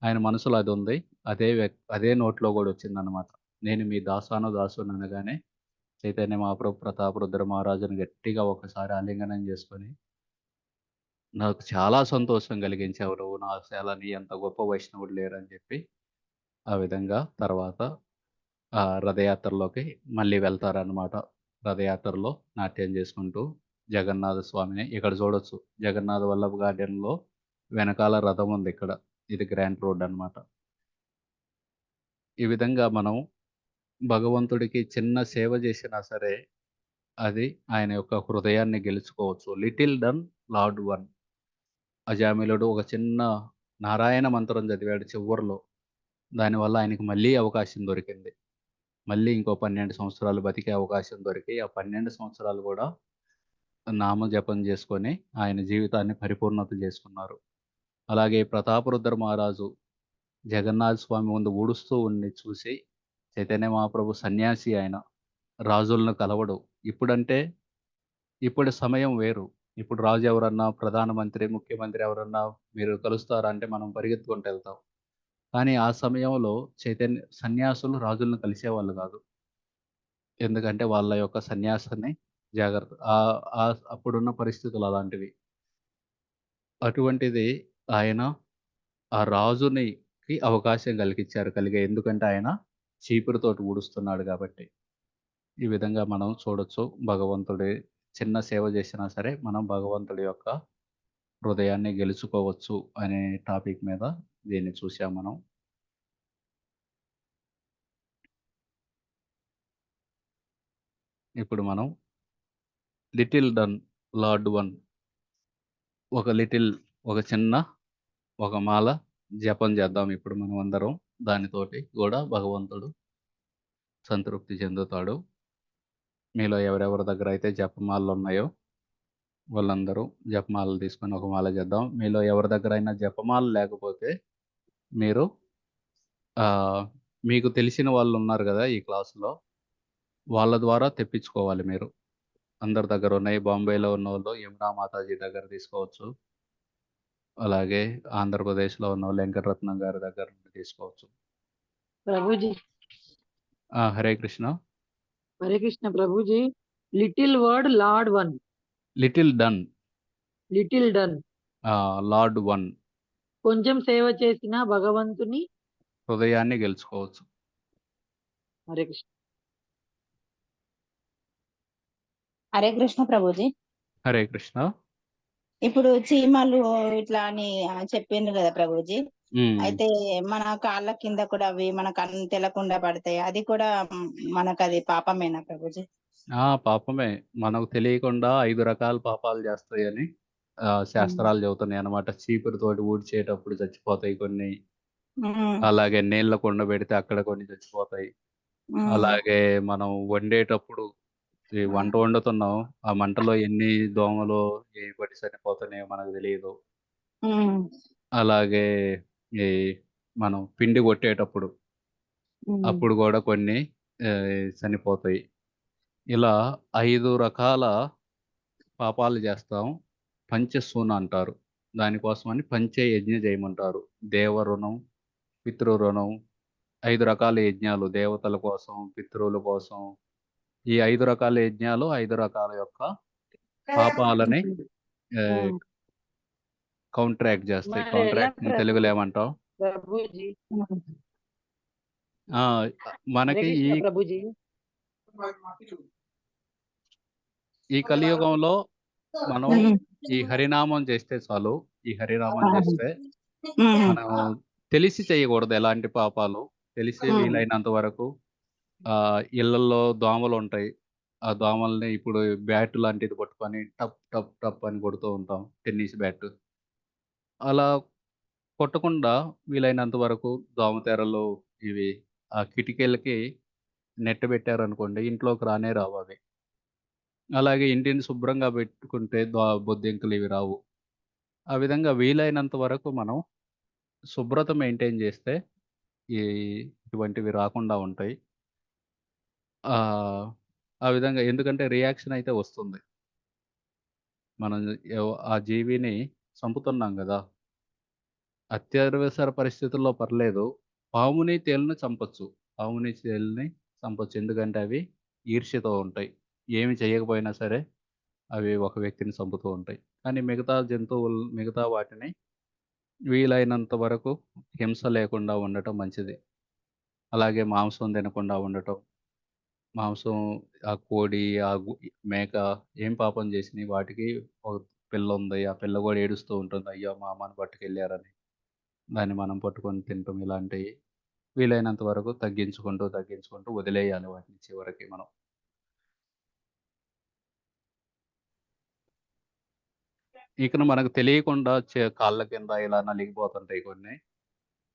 ఆయన మనసులో అదుంది. అదే నోట్లో గూడా వచ్చిందనమాట. నేను మీ దాసానుదాసుడిని అనగానే చైతన్య మహాప్రభు ప్రతాపరుద్ర మహారాజుని గట్టిగా ఒకసారి ఆలింగనం చేసుకొని, "నాకు చాలా సంతోషం కలిగించావు నువ్వు. నా అసల నీ అంత గొప్ప వైష్ణవుడు లేరని" చెప్పి, ఆ విధంగా తర్వాత రథయాత్రలోకి మళ్ళీ వెళ్తారనమాట. రథయాత్రలో నాట్యం చేసుకుంటూ జగన్నాథ స్వామిని ఇక్కడ చూడొచ్చు. జగన్నాథ వల్లభ్ గార్డెన్‌లో వెనకాల రథం ఉందిక్కడ. ఇది గ్రాంట్ రోడ్ అనమాట. ఈ విధంగా మనం భగవంతుడికి చిన్న సేవ చేసినా సరే, అది ఆయన యొక్క హృదయాన్ని గెలుచుకోవచ్చు. Little done lord one. అజామిలుడు ఒక చిన్న నారాయణ మంత్రం చదివాడు చివ్వరలో. దానివల్ల ఆయనకి మళ్ళీ అవకాశం దొరికింది. మళ్ళీ ఇంకో 12 సంవత్సరాలు బతికే అవకాశం దొరికి, ఆ 12 సంవత్సరాలు గూడా నామజపం జేసుకొని, ఆయన జీవితాన్ని పరిపూర్ణత జేసుకున్నారు. అలాగే ప్రతాపరుద్ర మహారాజు జగన్నాథ స్వామి ముందు ఊడుస్తూ చూసి, చైతన్య మహాప్రభు సన్యాసి ఆయన. రాజులను కలవడు. ఇప్పుడంటే, ఇప్పటి సమయం వేరు. ఇప్పుడు రాజు ఎవరన్నా, ప్రధానమంత్రి, ముఖ్యమంత్రి ఎవరన్నా మీరు కలుస్తారా అంటే మనం పరిగెత్తుకుంటూ ఎళ్తాం. కానీ ఆ సమయంలో సన్యాసులు రాజులను కలిసేవాళ్ళు గాదు. ఎందుకంటే వాళ్ళ యొక్క సన్యాసాన్ని జాగ్రత్త అప్పుడున్న పరిస్థితులు అలాంటివి. అటువంటిది ఆయన ఆ రాజునికి అవకాశం ఎందుకంటే ఆయన చీపురుతోటి ఊడుస్తున్నాడు గాబట్టి. ఈ విధంగా మనం చూడొచ్చు. భగవంతుడి చిన్న సేవ చేసినా సరే, మనం భగవంతుడి యొక్క హృదయాన్ని గెలుచుకోవచ్చు అనే టాపిక్ మీద దీన్ని చూసాం మనం. ఇప్పుడు మనం 'లిటిల్ డన్ లార్డ్ వన్' ఒక చిన్న ఒక మాల జపం చేద్దాం ఇప్పుడు మనమందరం. దానితోటి గూడా భగవంతుడు సంతృప్తి చెందుతాడు. మీలో ఎవరెవరి దగ్గరైతే జపమాలలున్నాయో వాళ్ళందరూ జపమాలలు తీసుకొని ఒక మాల చేద్దాం. మీలో ఎవరి దగ్గరైనా జపమాల లేకపోతే మీరు ఆహ్, మీకు తెలిసిన వాళ్ళున్నారు గదా! ఈ క్లాస్‌లో. వాళ్ళ ద్వారా తెప్పించుకోవాలి మీరు. అందరి దగ్గరున్నాయి. బాంబేలో ఉన్నోళ్ళు యమునా మాతాజీ దగ్గర తీసుకోవచ్చు. అలాగే ఆంధ్రప్రదేశ్‌లో ఉన్నోళ్ళు వెంకటరత్నం గారి దగ్గర నుండి తీసుకోవచ్చు. Prabhuji Hare Krishna. Hare Krishna Prabhuji. Little word lord one. Little done little done. Lord one కొంచెం సేవ చేసిన భగవంతుని. హృదయాన్ని గెలుచుకోవచ్చు. హరే కృష్ణ. హరే కృష్ణ ప్రభుజీ. హరే కృష్ణ. ఇప్పుడు చీమలు ఇట్లా అని చెప్పిండ్రు కదా ప్రభుజీ. హ్మ్. అయితే మన కాళ్ళ కింద కూడా అవి మన కన్ను తెలకుండా పడతాయి. అది కూడా మనకు అది పాపమేనా ప్రభుజీ? పాపమే. మనకు తెలియకుండా 5 రకాల పాపాలు చేస్తాయని శాస్త్రాలు చెబుతున్నాయన్నమాట. చీపురుతోటి ఊడ్చేటప్పుడు చచ్చిపోతాయి కొన్ని. ఉమ్, అలాగే నీళ్ళ కుండ పెడితే అక్కడ కొన్ని చచ్చిపోతాయి. ఉమ్, అలాగే మనం వండేటప్పుడు ఈ వంట వండుతున్నాం. ఆ మంటలో ఎన్ని దోమలు ఏవి పడి చనిపోతున్నాయో మనకు తెలీదు. ఉమ్, అలాగే ఈ మనం పిండి కొట్టేటప్పుడు ఉమ్, అప్పుడు గూడా కొన్ని చనిపోతాయి. ఇలా 5 రకాల పాపాలు చేస్తాం. పంచసూన అంటారు. దానికోసమని పంచ యజ్ఞ చేయమంటారు. దేవ రుణం, పితృ రుణం 5 రకాల యజ్ఞాలు దేవతల కోసం, పితృల కోసం. ఈ 5 రకాల యజ్ఞాలు 5 రకాల యొక్క పాపాలని ఆహ్, ఉమ్. కౌంటరాక్ట్ చేస్తాయి. మరి ఎలా కౌంటరాక్ట్‌ని తెలుగులో ఏమంటాం? ప్రభుజీ? ఉమ్, ఆ! హరే మనకి కృష్ణ ప్రభుజీ. ఈ కలియుగంలో మనం ఉమ్, ఈ హరినామం చేస్తే చాలు. ఈ హరినామం చేస్తే ఉమ్, మనం తెలిసి చేయకూడదు ఎలాంటి పాపాలు. తెలిసి ఉమ్, వీలైనంత వరకు ఇళ్ళల్లో దోమలుంటాయి. ఆ దోమల్ని ఇప్పుడు బ్యాట్ లాంటిది పట్టుకొని టప్, టప్, టప్ అని కొడుతూ ఉంటాం. Tennis bat. అలా కొట్టకుండా వీలైనంత వరకు దోమతెరలు ఇవి ఆ కిటికీలకి నెట్ పెట్టారనుకోండి ఇంట్లోకి రానే రావవి. అలాగే ఇంటిని శుభ్రంగా పెట్టుకుంటే బొద్దింకలు ఇవి రావు. ఆ విధంగా వీలైనంత వరకు మనం శుభ్రత మెయింటైన్ చేస్తే ఈ ఇటువంటివి రాకుండా ఉంటాయి. ఆహ్, ఆ విధంగా ఎందుకంటే రియాక్షన్ అయితే వస్తుంది. మనం ఆ జీవిని చంపుతున్నాం గదా! అత్యవసర పరిస్థితుల్లో పర్లేదు. పాముని, తేలుని చంపొచ్చు. పాముని, తేలుని చంపొచ్చు. ఎందుకంటే అవి ఈర్ష్యతో ఉంటాయి. ఏమి చేయకపోయినా సరే అవి ఒక వ్యక్తిని చంపుతూ ఉంటాయి. కానీ మిగతా వాటిని వీలైనంత వరకు హింస లేకుండా ఉండటం మంచిది. అలాగే మాంసం తినకుండా ఉండటం. మాంసం ఆ కోడి, మేక ఏం పాపం చేసినయి వాటికి ఒక పిల్లుంది. ఆ పిల్ల గూడా ఏడుస్తూ ఉంటుంది. అయ్యో! మా అమ్మని పట్టుకెళ్లారని. దాన్ని మనం పట్టుకొని తినటం ఇలాంటియి వీలైనంత వరకు తగ్గించుకుంటూ వదిలేయాలి వాటిని చివరికి మనం. ఇకను మనకు తెలియకుండా కాళ్ళ కింద ఇలా నలిగిపోతుంటాయి కొన్ని.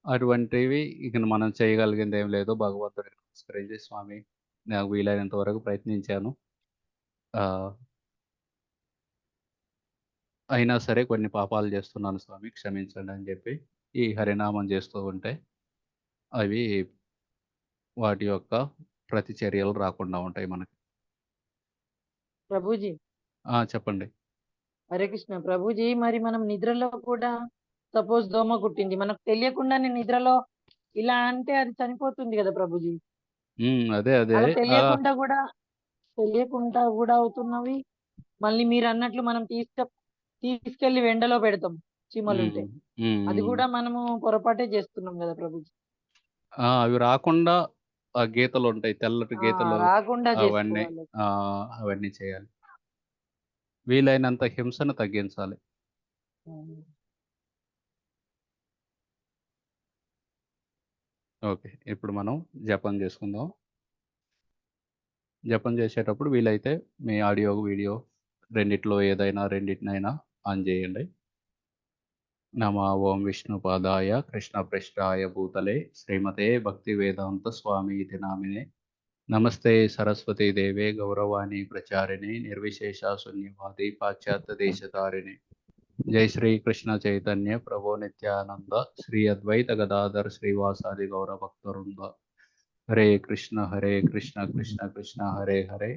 అటువంటివి ఇకను మనం చేయగలిగిందేం లేదు. భగవంతుడికి నమస్కరించి స్వామి నాకు వీలైనంత వరకు ప్రయత్నించాను. ఆహ్, అయినా సరే కొన్ని పాపాలు చేస్తున్నాను స్వామి క్షమించండి అని చెప్పి ఈ హరినామం చేస్తూ ఉంటే అవి వాటి యొక్క ప్రతిచర్యలు రాకుండా ఉంటాయి మనకి. ప్రభుజీ చెప్పండి. హరే కృష్ణ ప్రభుజీ. మరి మనం నిద్రలో కూడా సపోజ్ దోమ కుట్టింది, మనకు తెలియకుండానే నిద్రలో ఇలా అంటే అది చనిపోతుంది కదా ప్రభుజీ. అదే అదే అలా తెలియకుండా కూడా అవుతున్నవి. మళ్ళీ మీరు అన్నట్లు మనం తీసుకెళ్లి ఎండలో పెడతాం చీమలుంటే. అది కూడా మనము పొరపాటే చేస్తున్నాం కదా ప్రభుజీ. అవి రాకుండా ఆ గీతలు ఉంటాయి, తెల్లటి గీతలు. రాకుండా అవన్నీ చేసుకోవాలి. అవన్నీ చేయాలి. వీలైనంత హింసను తగ్గించాలి. ఓకే, ఇప్పుడు మనం జపం చేసుకుందాం. జపం చేసేటప్పుడు వీలైతే మీ ఆడియో వీడియో రెండిట్లో ఏదైనా రెండింటినైనా ఆన్ చేయండి. నమ ఓం విష్ణుపాదాయ కృష్ణప్రెష్టాయ భూతలే శ్రీమతే భక్తి వేదాంత స్వామి ఇది నామినే. నమస్తే సరస్వతీ దేవే గౌరవాణి ప్రచారిణి నిర్విశేష శూన్యవాది పాశ్చాత్య దేశతారిణి. జై శ్రీ కృష్ణ చైతన్య ప్రభో నిత్యానంద శ్రీ అద్వైత గదాధర్ శ్రీవాసాది గౌర భక్తవృంద. హరే కృష్ణ కృష్ణ కృష్ణ హరే హరే